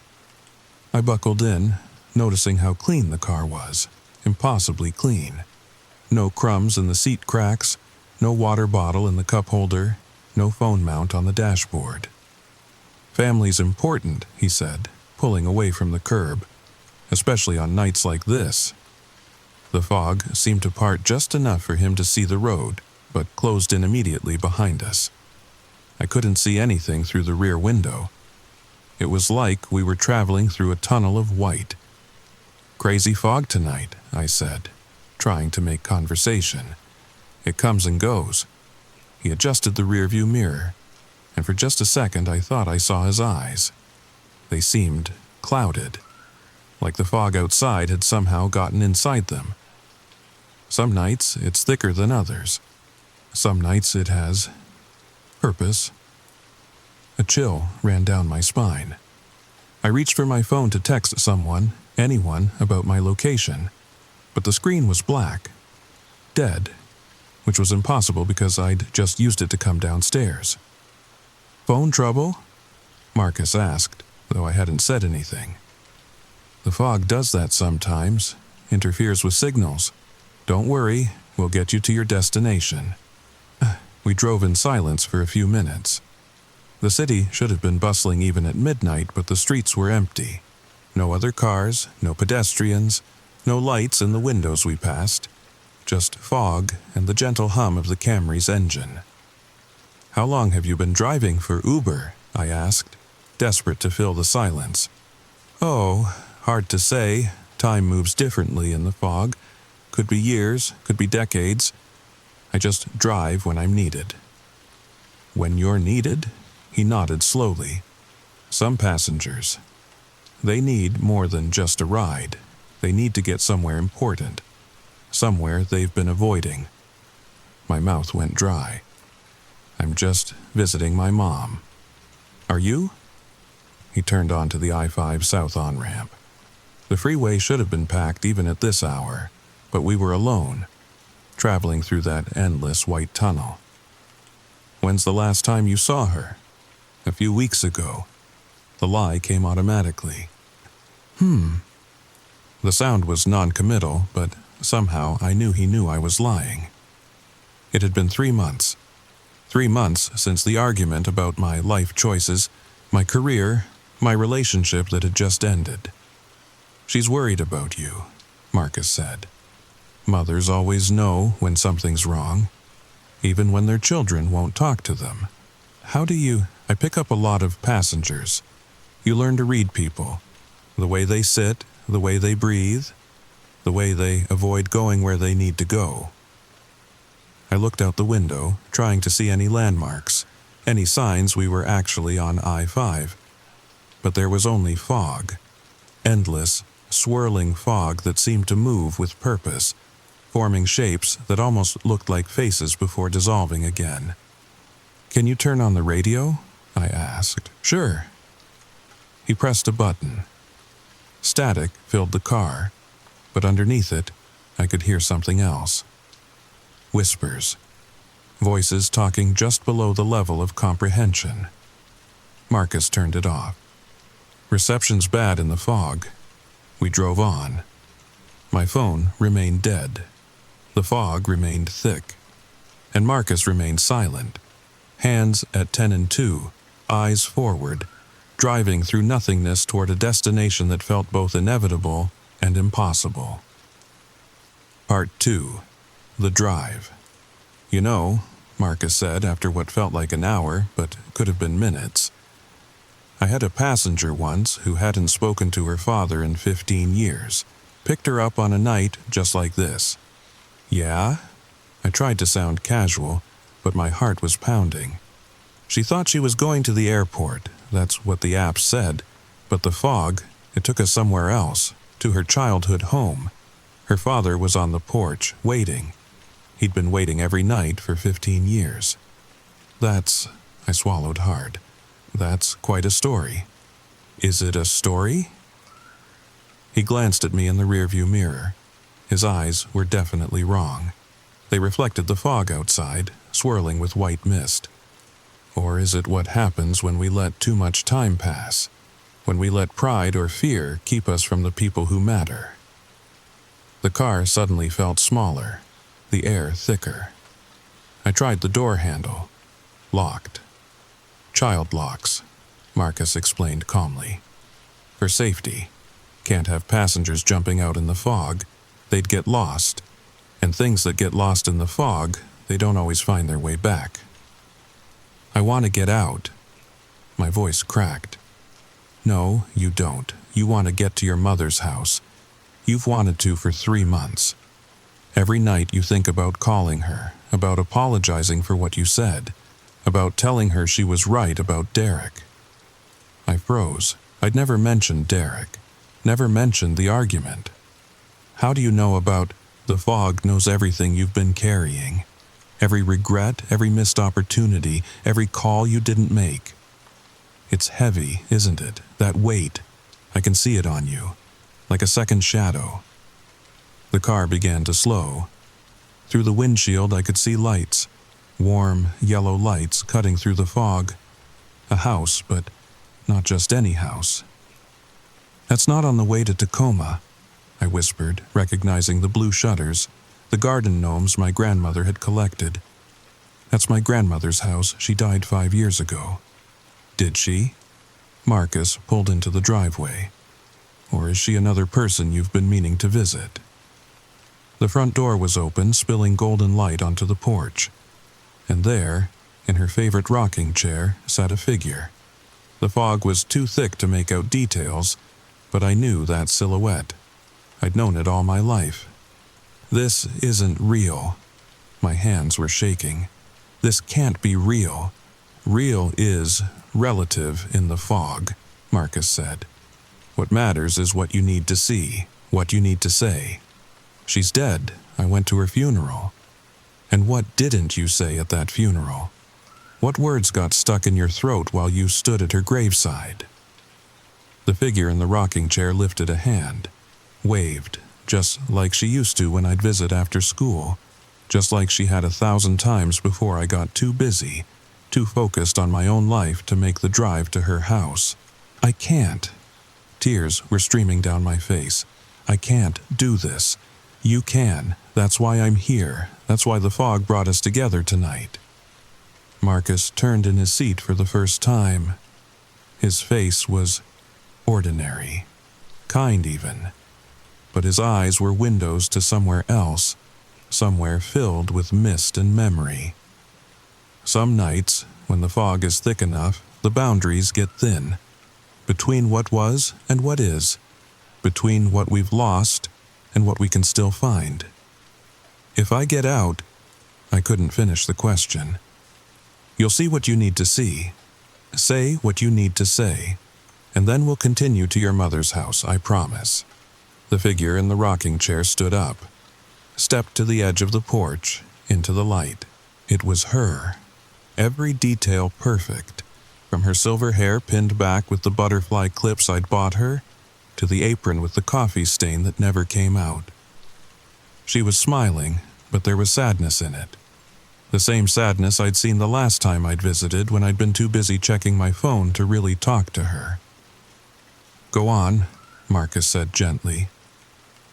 I buckled in, noticing how clean the car was. Impossibly clean. No crumbs in the seat cracks, no water bottle in the cup holder, no phone mount on the dashboard. Family's important, he said, pulling away from the curb, especially on nights like this. The fog seemed to part just enough for him to see the road, but closed in immediately behind us. I couldn't see anything through the rear window. It was like we were traveling through a tunnel of white. Crazy fog tonight, I said, trying to make conversation. It comes and goes. He adjusted the rearview mirror, and for just a second I thought I saw his eyes. They seemed clouded, like the fog outside had somehow gotten inside them. Some nights it's thicker than others. Some nights it has purpose. A chill ran down my spine. I reached for my phone to text someone, anyone, about my location, but the screen was black. Dead, which was impossible because I'd just used it to come downstairs. Phone trouble? Marcus asked, though I hadn't said anything. The fog does that sometimes, interferes with signals. Don't worry, we'll get you to your destination. We drove in silence for a few minutes. The city should have been bustling even at midnight, but the streets were empty. No other cars, no pedestrians, no lights in the windows we passed. Just fog and the gentle hum of the Camry's engine. How long have you been driving for Uber? I asked, desperate to fill the silence. Oh, hard to say. Time moves differently in the fog. Could be years, could be decades. I just drive when I'm needed. When you're needed? He nodded slowly. Some passengers. They need more than just a ride. They need to get somewhere important. Somewhere they've been avoiding. My mouth went dry. I'm just visiting my mom. Are you? He turned onto the I-5 south on-ramp. The freeway should have been packed even at this hour, but we were alone, traveling through that endless white tunnel. When's the last time you saw her? A few weeks ago. The lie came automatically. The sound was non-committal, but somehow I knew he knew I was lying. It had been 3 months. 3 months since the argument about my life choices, my career, my relationship that had just ended. She's worried about you, Marcus said. Mothers always know when something's wrong, even when their children won't talk to them. I pick up a lot of passengers. You learn to read people. The way they sit, the way they breathe, the way they avoid going where they need to go. I looked out the window, trying to see any landmarks, any signs we were actually on I-5. But there was only fog. Endless, swirling fog that seemed to move with purpose, forming shapes that almost looked like faces before dissolving again. "Can you turn on the radio?" I asked. "Sure." He pressed a button. Static filled the car, but underneath it, I could hear something else. Whispers. Voices talking just below the level of comprehension. Marcus turned it off. Reception's bad in the fog. We drove on. My phone remained dead. The fog remained thick. And Marcus remained silent. Hands at 10 and 2, eyes forward, driving through nothingness toward a destination that felt both inevitable and impossible. Part 2. The Drive. "You know," Marcus said after what felt like an hour, but could have been minutes, "I had a passenger once who hadn't spoken to her father in 15 years. Picked her up on a night just like this." "Yeah?" I tried to sound casual, but my heart was pounding. "She thought she was going to the airport, that's what the app said, but the fog, it took us somewhere else, to her childhood home. Her father was on the porch, waiting. He'd been waiting every night for 15 years. I swallowed hard. "That's quite a story." "Is it a story?" He glanced at me in the rearview mirror. His eyes were definitely wrong. They reflected the fog outside, swirling with white mist. Or is it what happens when we let too much time pass? When we let pride or fear keep us from the people who matter? The car suddenly felt smaller, the air thicker. I tried the door handle. Locked. "Child locks," Marcus explained calmly. "For safety. Can't have passengers jumping out in the fog. They'd get lost. And things that get lost in the fog, they don't always find their way back." "I want to get out." My voice cracked. "No, you don't. You want to get to your mother's house. You've wanted to for 3 months. Every night you think about calling her, about apologizing for what you said, about telling her she was right about Derek." I froze. I'd never mentioned Derek, never mentioned the argument. "How do you know about the fog knows everything you've been carrying? Every regret, every missed opportunity, every call you didn't make. It's heavy, isn't it? That weight. I can see it on you, like a second shadow." The car began to slow. Through the windshield I could see lights, warm, yellow lights cutting through the fog. A house, but not just any house. "That's not on the way to Tacoma," I whispered, recognizing the blue shutters, the garden gnomes my grandmother had collected. "That's my grandmother's house. She died 5 years ago." "Did she?" Marcus pulled into the driveway. "Or is she another person you've been meaning to visit?" The front door was open, spilling golden light onto the porch. And there, in her favorite rocking chair, sat a figure. The fog was too thick to make out details, but I knew that silhouette. I'd known it all my life. "This isn't real." My hands were shaking. "This can't be real." "Real is relative in the fog," Marcus said. "What matters is what you need to see, what you need to say. She's dead. I went to her funeral." "And what didn't you say at that funeral? What words got stuck in your throat while you stood at her graveside?" The figure in the rocking chair lifted a hand. waved, just like she used to when I'd visit after school, just like she had 1,000 times before I got too busy, too focused on my own life to make the drive to her house. I can't. Tears were streaming down my face. I can't do this. You can. That's why I'm here. That's why the fog brought us together tonight. Marcus turned in his seat for the first time. His face was ordinary, kind even, but his eyes were windows to somewhere else, somewhere filled with mist and memory. Some nights, when the fog is thick enough, the boundaries get thin, between what was and what is, between what we've lost and what we can still find. If I get out, I couldn't finish the question. You'll see what you need to see. Say what you need to say, and then we'll continue to your mother's house, I promise. The figure in the rocking chair stood up, stepped to the edge of the porch, into the light. It was her. Every detail perfect, from her silver hair pinned back with the butterfly clips I'd bought her, to the apron with the coffee stain that never came out. She was smiling, but there was sadness in it. The same sadness I'd seen the last time I'd visited when I'd been too busy checking my phone to really talk to her. Go on, Marcus said gently.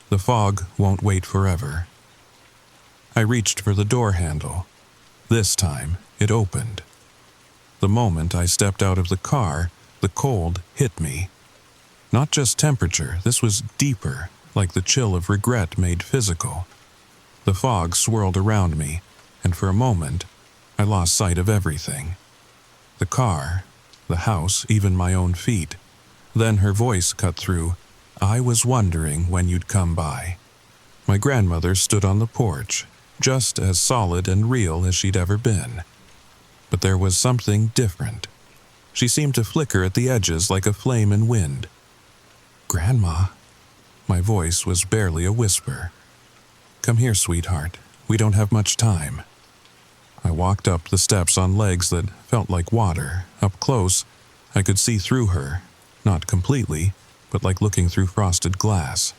The fog won't wait forever. I reached for the door handle. This time, it opened. The moment I stepped out of the car, the cold hit me. Not just temperature, this was deeper, like the chill of regret made physical. The fog swirled around me, and for a moment, I lost sight of everything. The car, the house, even my own feet. Then her voice cut through, I was wondering when you'd come by. My grandmother stood on the porch, just as solid and real as she'd ever been. But there was something different. She seemed to flicker at the edges like a flame in wind. Grandma. My voice was barely a whisper. Come here, sweetheart. We don't have much time. I walked up the steps on legs that felt like water. Up close, I could see through her, not completely, but like looking through frosted glass.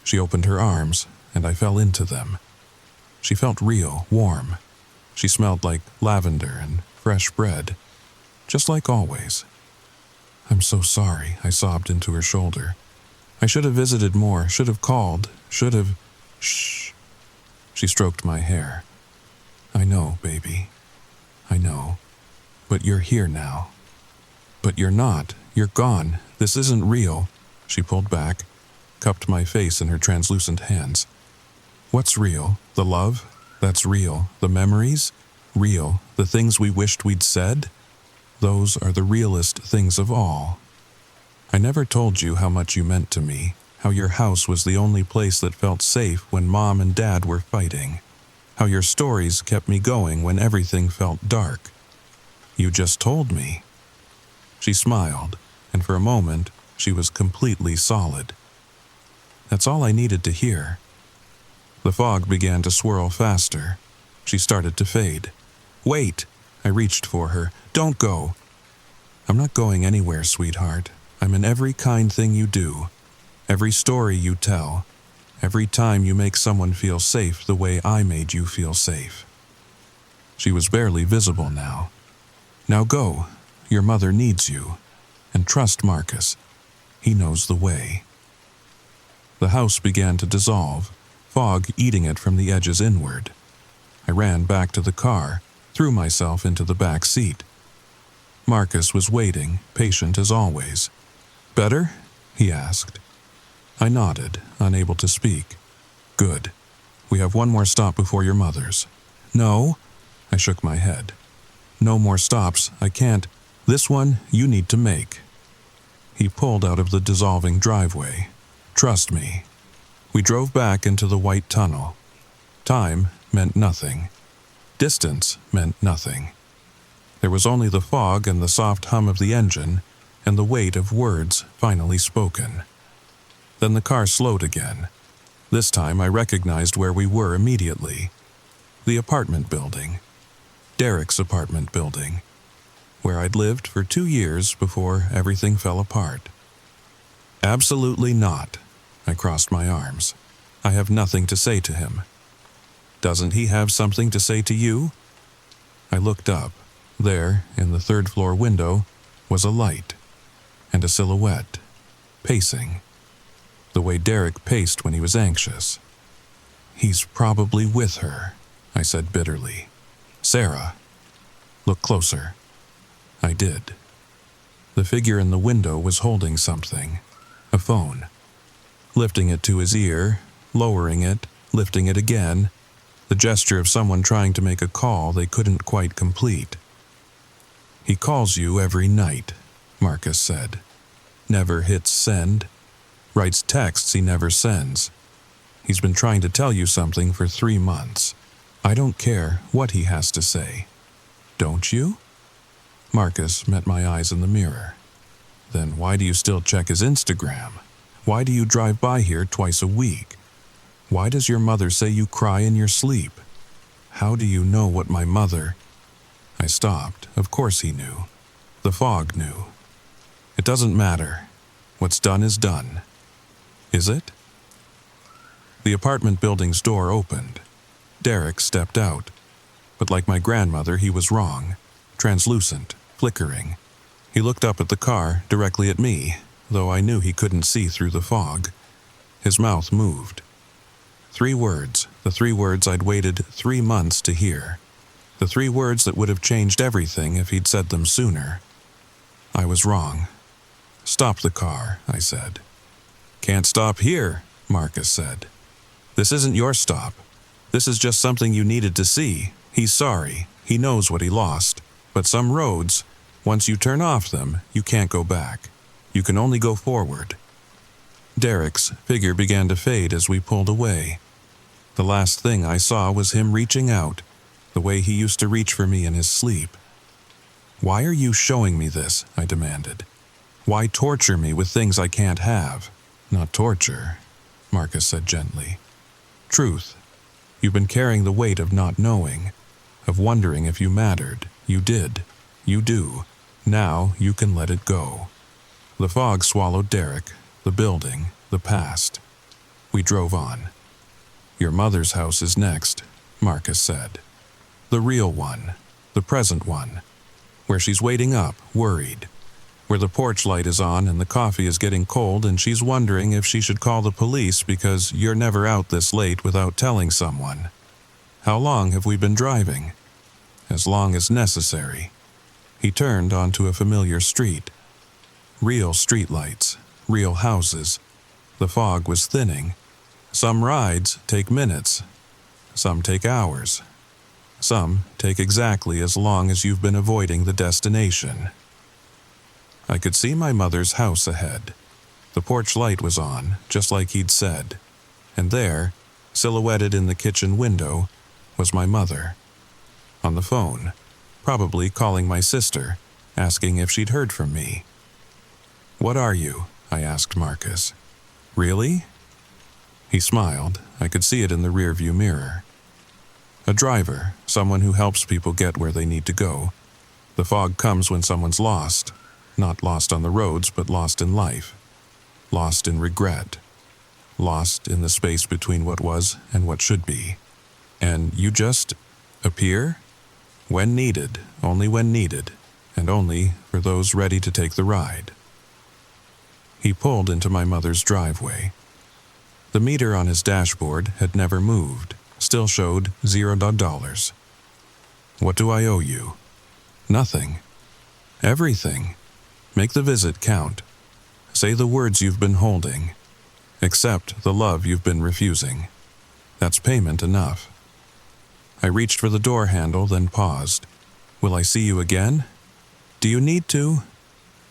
She opened her arms, and I fell into them. She felt real, warm. She smelled like lavender and fresh bread, just like always. I'm so sorry, I sobbed into her shoulder. I should have visited more, should have called, should have... Shh. She stroked my hair. I know, baby. I know. But you're here now. But you're not. You're gone. This isn't real. She pulled back, cupped my face in her translucent hands. What's real? The love? That's real. The memories? Real. The things we wished we'd said? Those are the realest things of all. I never told you how much you meant to me, how your house was the only place that felt safe when Mom and Dad were fighting, how your stories kept me going when everything felt dark. You just told me. She smiled, and for a moment, she was completely solid. That's all I needed to hear. The fog began to swirl faster. She started to fade. Wait! I reached for her. Don't go! I'm not going anywhere, sweetheart. I'm in every kind thing you do, every story you tell, every time you make someone feel safe the way I made you feel safe. She was barely visible now. Now go. Your mother needs you. And trust Marcus. He knows the way. The house began to dissolve, fog eating it from the edges inward. I ran back to the car, threw myself into the back seat. Marcus was waiting, patient as always. Better? He asked. I nodded, unable to speak. Good. We have one more stop before your mother's. No? I shook my head. No more stops. I can't. This one you need to make. He pulled out of the dissolving driveway. Trust me. We drove back into the white tunnel. Time meant nothing. Distance meant nothing. There was only the fog and the soft hum of the engine, and the weight of words finally spoken. Then the car slowed again. This time I recognized where we were immediately. The apartment building. Derek's apartment building, where I'd lived for 2 years before everything fell apart. Absolutely not, I crossed my arms. I have nothing to say to him. Doesn't he have something to say to you? I looked up. There, in the third-floor window, was a light and a silhouette, pacing, the way Derek paced when he was anxious. He's probably with her, I said bitterly. Sarah, look closer. I did. The figure in the window was holding something, a phone. Lifting it to his ear, lowering it, lifting it again, the gesture of someone trying to make a call they couldn't quite complete. He calls you every night, Marcus said. Never hits send. Writes texts he never sends. He's been trying to tell you something for 3 months. I don't care what he has to say. Don't you? Marcus met my eyes in the mirror. Then why do you still check his Instagram? Why do you drive by here twice a week? Why does your mother say you cry in your sleep? How do you know what my mother... I stopped. Of course he knew. The fog knew. It doesn't matter. What's done is done. Is it? The apartment building's door opened. Derek stepped out. But like my grandmother, he was wrong. Translucent, flickering. He looked up at the car, directly at me, though I knew he couldn't see through the fog. His mouth moved. 3 words, the 3 words I'd waited 3 months to hear. The 3 words that would have changed everything if he'd said them sooner. I was wrong. Stop the car, I said. Can't stop here, Marcus said. This isn't your stop. This is just something you needed to see. He's sorry. He knows what he lost. But some roads, once you turn off them, you can't go back. You can only go forward. Derek's figure began to fade as we pulled away. The last thing I saw was him reaching out, the way he used to reach for me in his sleep. Why are you showing me this? I demanded. Why torture me with things I can't have? Not torture, Marcus said gently. Truth. You've been carrying the weight of not knowing, of wondering if you mattered. You did. You do. Now you can let it go. The fog swallowed Derek, the building, the past. We drove on. Your mother's house is next, Marcus said. The real one, the present one, where she's waiting up, worried, where the porch light is on and the coffee is getting cold and she's wondering if she should call the police because you're never out this late without telling someone. How long have we been driving? As long as necessary. He turned onto a familiar street. Real streetlights, real houses. The fog was thinning. Some rides take minutes. Some take hours. Some take exactly as long as you've been avoiding the destination. I could see my mother's house ahead. The porch light was on, just like he'd said. And there, silhouetted in the kitchen window, was my mother. On the phone, probably calling my sister, asking if she'd heard from me. What are you? I asked Marcus. Really? He smiled. I could see it in the rearview mirror. A driver, someone who helps people get where they need to go. The fog comes when someone's lost. Not lost on the roads, but lost in life. Lost in regret. Lost in the space between what was and what should be. And you just appear? When needed, and only for those ready to take the ride. He pulled into my mother's driveway. The meter on his dashboard had never moved, still showed $0. What do I owe you? Nothing. Everything. Make the visit count. Say the words you've been holding. Accept the love you've been refusing. That's payment enough. I reached for the door handle, then paused. Will I see you again? Do you need to?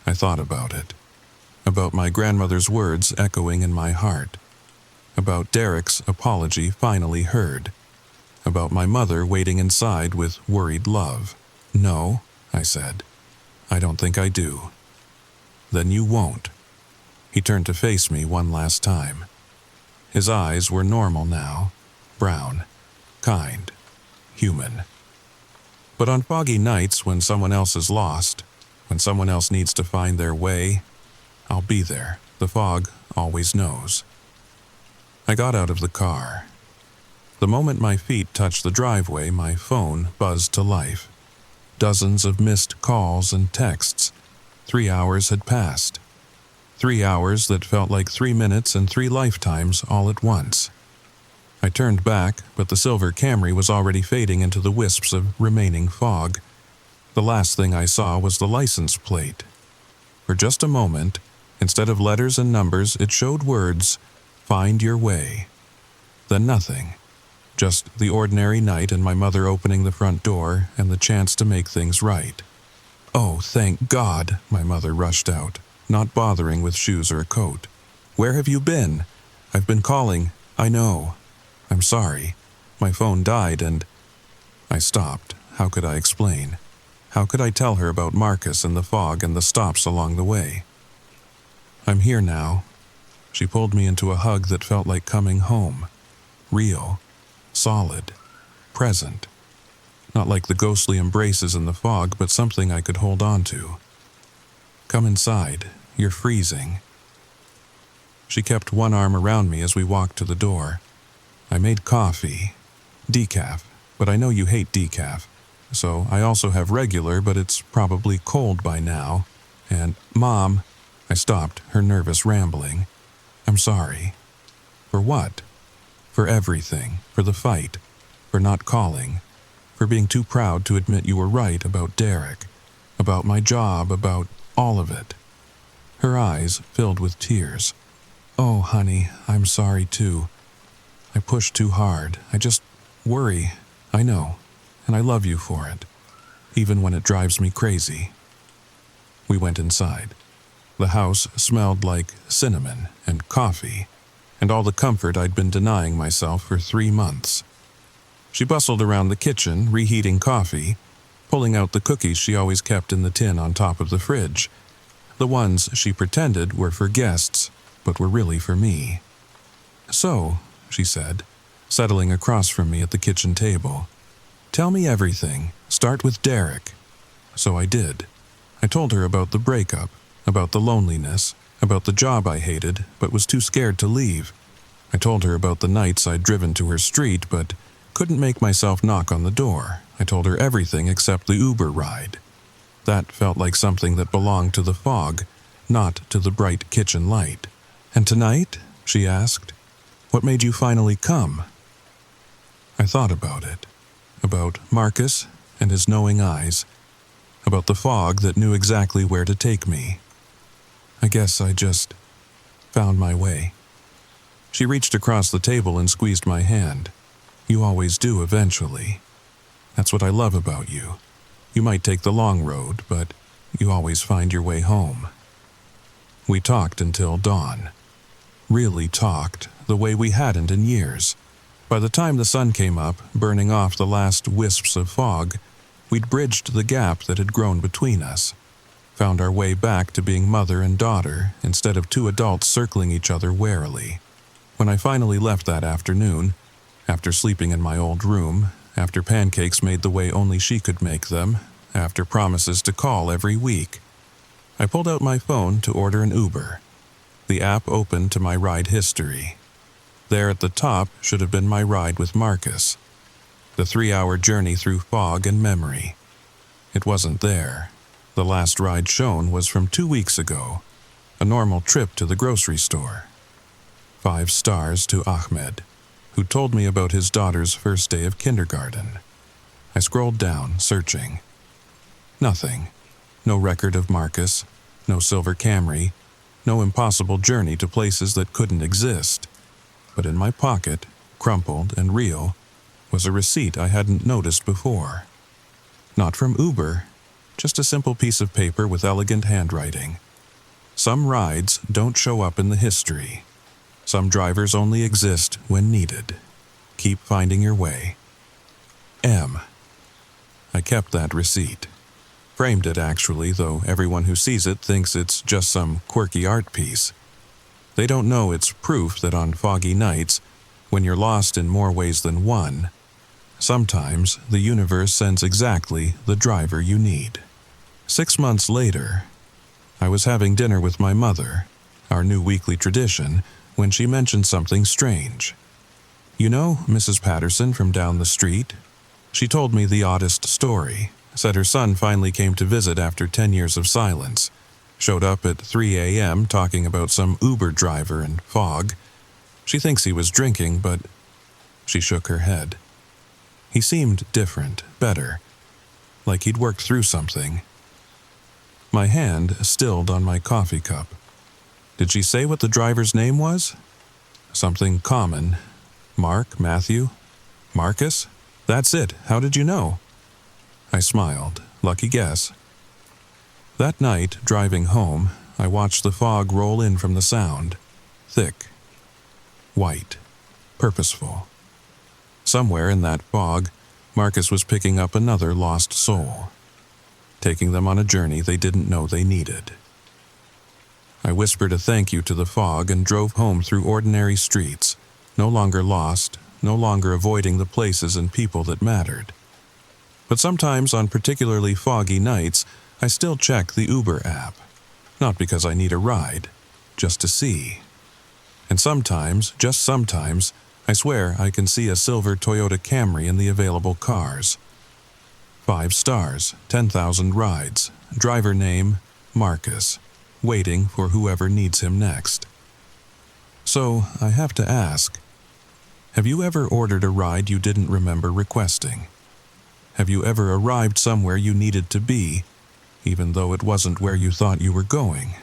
I thought about it. About my grandmother's words echoing in my heart. About Derek's apology finally heard. About my mother waiting inside with worried love. No, I said. I don't think I do. Then you won't. He turned to face me one last time. His eyes were normal now. Brown. Kind. Human. But on foggy nights when someone else is lost, when someone else needs to find their way, I'll be there. The fog always knows. I got out of the car. The moment my feet touched the driveway, my phone buzzed to life. Dozens of missed calls and texts. 3 hours had passed. 3 hours that felt like 3 minutes and 3 lifetimes all at once. I turned back, but the silver Camry was already fading into the wisps of remaining fog. The last thing I saw was the license plate. For just a moment, instead of letters and numbers, it showed words, "Find your way." Then nothing. Just the ordinary night and my mother opening the front door and the chance to make things right. "Oh, thank God," my mother rushed out, not bothering with shoes or a coat. "Where have you been? I've been calling." "I know. I'm sorry. My phone died and—" I stopped. How could I explain? How could I tell her about Marcus and the fog and the stops along the way? "I'm here now." She pulled me into a hug that felt like coming home. Real. Solid. Present. Not like the ghostly embraces in the fog, but something I could hold on to. "Come inside. You're freezing." She kept one arm around me as we walked to the door. I made coffee. Decaf, but I know you hate decaf. So I also have regular, but it's probably cold by now. And, Mom, I stopped, her nervous rambling. "I'm sorry." "For what?" "For everything. For the fight. For not calling. For being too proud to admit you were right about Derek. About my job, about all of it." Her eyes filled with tears. "Oh, honey, I'm sorry too. I pushed too hard. I just worry. I know. And I love you for it. Even when it drives me crazy." We went inside. The house smelled like cinnamon and coffee, and all the comfort I'd been denying myself for 3 months. She bustled around the kitchen, reheating coffee, pulling out the cookies she always kept in the tin on top of the fridge. The ones she pretended were for guests, but were really for me. "So," she said, settling across from me at the kitchen table, "tell me everything. Start with Derek." So I did. I told her about the breakup, about the loneliness, about the job I hated but was too scared to leave. I told her about the nights I'd driven to her street but couldn't make myself knock on the door. I told her everything except the Uber ride. That felt like something that belonged to the fog, not to the bright kitchen light. "And tonight?" she asked. "What made you finally come?" I thought about it. About Marcus and his knowing eyes. About the fog that knew exactly where to take me. I guess I just found my way. She reached across the table and squeezed my hand. "You always do eventually. That's what I love about you. You might take the long road, but you always find your way home." We talked until dawn. Really talked, the way we hadn't in years. By the time the sun came up, burning off the last wisps of fog, we'd bridged the gap that had grown between us. Found our way back to being mother and daughter instead of 2 adults circling each other warily. When I finally left that afternoon, after sleeping in my old room, after pancakes made the way only she could make them, after promises to call every week, I pulled out my phone to order an Uber. The app opened to my ride history. There at the top should have been my ride with Marcus. The 3-hour journey through fog and memory. It wasn't there. The last ride shown was from 2 weeks ago. A normal trip to the grocery store. 5 stars to Ahmed, who told me about his daughter's first day of kindergarten. I scrolled down, searching. Nothing. No record of Marcus. No silver Camry. No impossible journey to places that couldn't exist. But in my pocket, crumpled and real, was a receipt I hadn't noticed before. Not from Uber, just a simple piece of paper with elegant handwriting. Some rides don't show up in the history. Some drivers only exist when needed. Keep finding your way. M. I kept that receipt. Framed it actually, though everyone who sees it thinks it's just some quirky art piece. They don't know it's proof that on foggy nights, when you're lost in more ways than one, sometimes the universe sends exactly the driver you need. 6 months later, I was having dinner with my mother, our new weekly tradition, when she mentioned something strange. "You know Mrs. Patterson from down the street?" She told me the oddest story, said her son finally came to visit after 10 years of silence, showed up at 3 a.m. talking about some Uber driver and fog. She thinks he was drinking, but she shook her head. He seemed different, better, like he'd worked through something. My hand stilled on my coffee cup. Did she say what the driver's name was? Something common. Mark, Matthew, Marcus? That's it. How did you know? I smiled. Lucky guess. That night, driving home, I watched the fog roll in from the sound. Thick. White. Purposeful. Somewhere in that fog, Marcus was picking up another lost soul, taking them on a journey they didn't know they needed. I whispered a thank you to the fog and drove home through ordinary streets, no longer lost, no longer avoiding the places and people that mattered. But sometimes on particularly foggy nights, I still check the Uber app, not because I need a ride, just to see. And sometimes, just sometimes, I swear I can see a silver Toyota Camry in the available cars. 5 stars, 10,000 rides, driver name, Marcus, waiting for whoever needs him next. So, I have to ask, have you ever ordered a ride you didn't remember requesting? Have you ever arrived somewhere you needed to be, even though it wasn't where you thought you were going?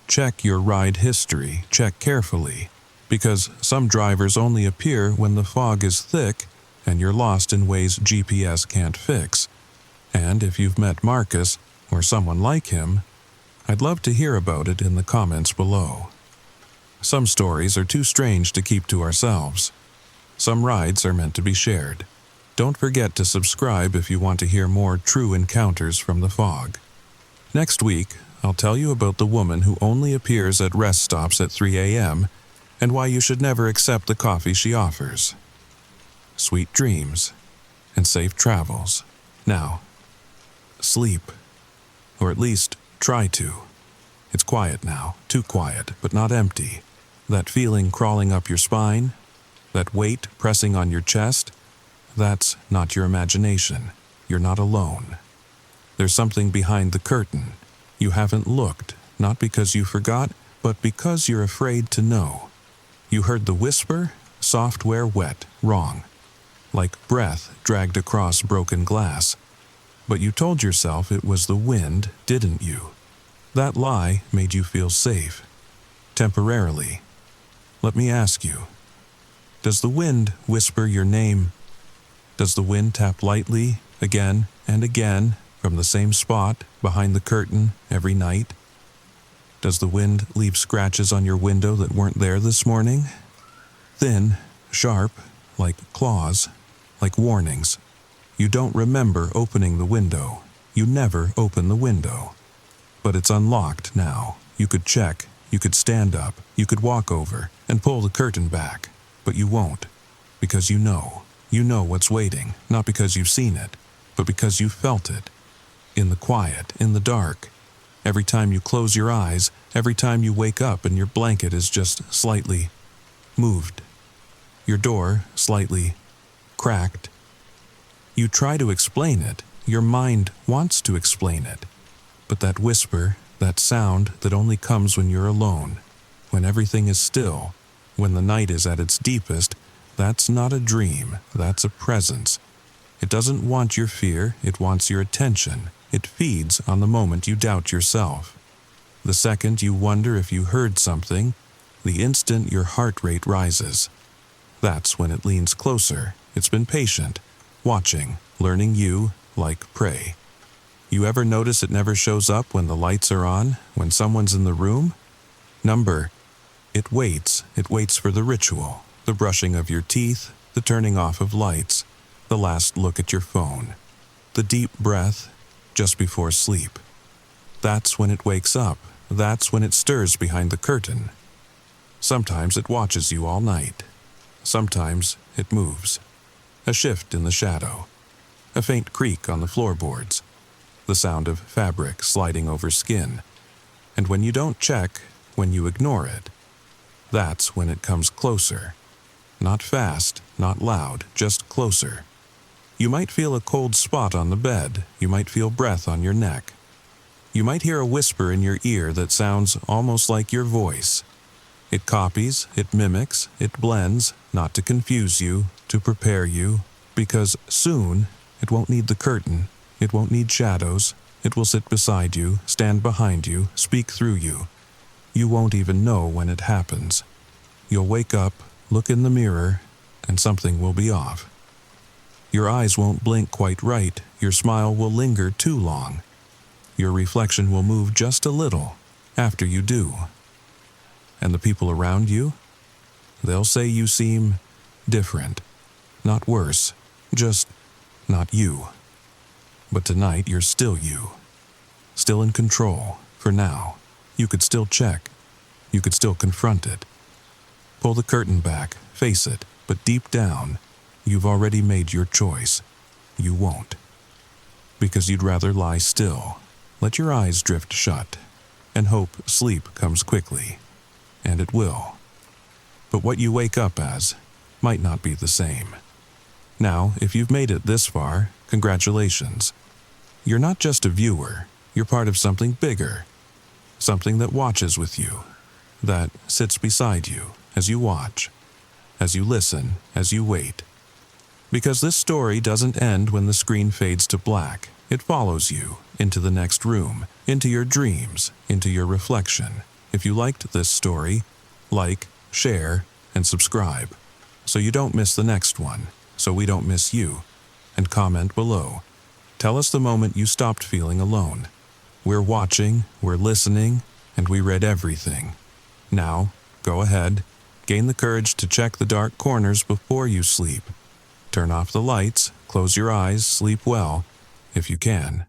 Check your ride history, check carefully, because some drivers only appear when the fog is thick and you're lost in ways GPS can't fix. And if you've met Marcus, or someone like him, I'd love to hear about it in the comments below. Some stories are too strange to keep to ourselves. Some rides are meant to be shared. Don't forget to subscribe if you want to hear more true encounters from the fog. Next week, I'll tell you about the woman who only appears at rest stops at 3 a.m. and why you should never accept the coffee she offers. Sweet dreams and safe travels. Now, sleep. Or at least try to. It's quiet now, too quiet, but not empty. That feeling crawling up your spine, that weight pressing on your chest, that's not your imagination. You're not alone. There's something behind the curtain. You haven't looked, not because you forgot, but because you're afraid to know. You heard the whisper, software wet, wrong. Like breath dragged across broken glass. But you told yourself it was the wind, didn't you? That lie made you feel safe. Temporarily. Let me ask you, does the wind whisper your name? Does the wind tap lightly, again and again, from the same spot, behind the curtain, every night? Does the wind leave scratches on your window that weren't there this morning? Thin, sharp, like claws, like warnings. You don't remember opening the window. You never open the window. But it's unlocked now. You could check, you could stand up, you could walk over and pull the curtain back. But you won't, because you know. You know what's waiting, not because you've seen it, but because you felt it. In the quiet, in the dark. Every time you close your eyes, every time you wake up and your blanket is just slightly moved. Your door slightly cracked. You try to explain it. Your mind wants to explain it. But that whisper, that sound that only comes when you're alone, when everything is still, when the night is at its deepest, that's not a dream, that's a presence. It doesn't want your fear, it wants your attention. It feeds on the moment you doubt yourself. The second you wonder if you heard something, the instant your heart rate rises. That's when it leans closer. It's been patient, watching, learning you like prey. You ever notice it never shows up when the lights are on, when someone's in the room? Number. It waits for the ritual, the brushing of your teeth, the turning off of lights, the last look at your phone, the deep breath just before sleep. That's when it wakes up, that's when it stirs behind the curtain. Sometimes it watches you all night. Sometimes it moves. A shift in the shadow, a faint creak on the floorboards, the sound of fabric sliding over skin. And when you don't check, when you ignore it, That's when it comes closer. Not fast, not loud, just closer. You might feel a cold spot on the bed. You might feel breath on your neck. You might hear a whisper in your ear that sounds almost like your voice. It copies, it mimics, it blends, not to confuse you, to prepare you, because soon it won't need the curtain, it won't need shadows, it will sit beside you, stand behind you, speak through you. You won't even know when it happens. You'll wake up, look in the mirror, and something will be off. Your eyes won't blink quite right, your smile will linger too long. Your reflection will move just a little after you do. And the people around you? They'll say you seem different, not worse, just not you. But tonight you're still you, still in control, for now. You could still check, you could still confront it. Pull the curtain back, face it, but deep down, you've already made your choice. You won't. Because you'd rather lie still, let your eyes drift shut, and hope sleep comes quickly. And it will. But what you wake up as might not be the same. Now, if you've made it this far, congratulations. You're not just a viewer, you're part of something bigger. Something that watches with you, that sits beside you as you watch, as you listen, as you wait. Because this story doesn't end when the screen fades to black. It follows you into the next room, into your dreams, into your reflection. If you liked this story, like, share, and subscribe, so you don't miss the next one, so we don't miss you, and comment below. Tell us the moment you stopped feeling alone. We're watching, we're listening, and we read everything. Now, go ahead, gain the courage to check the dark corners before you sleep. Turn off the lights, close your eyes, sleep well, if you can.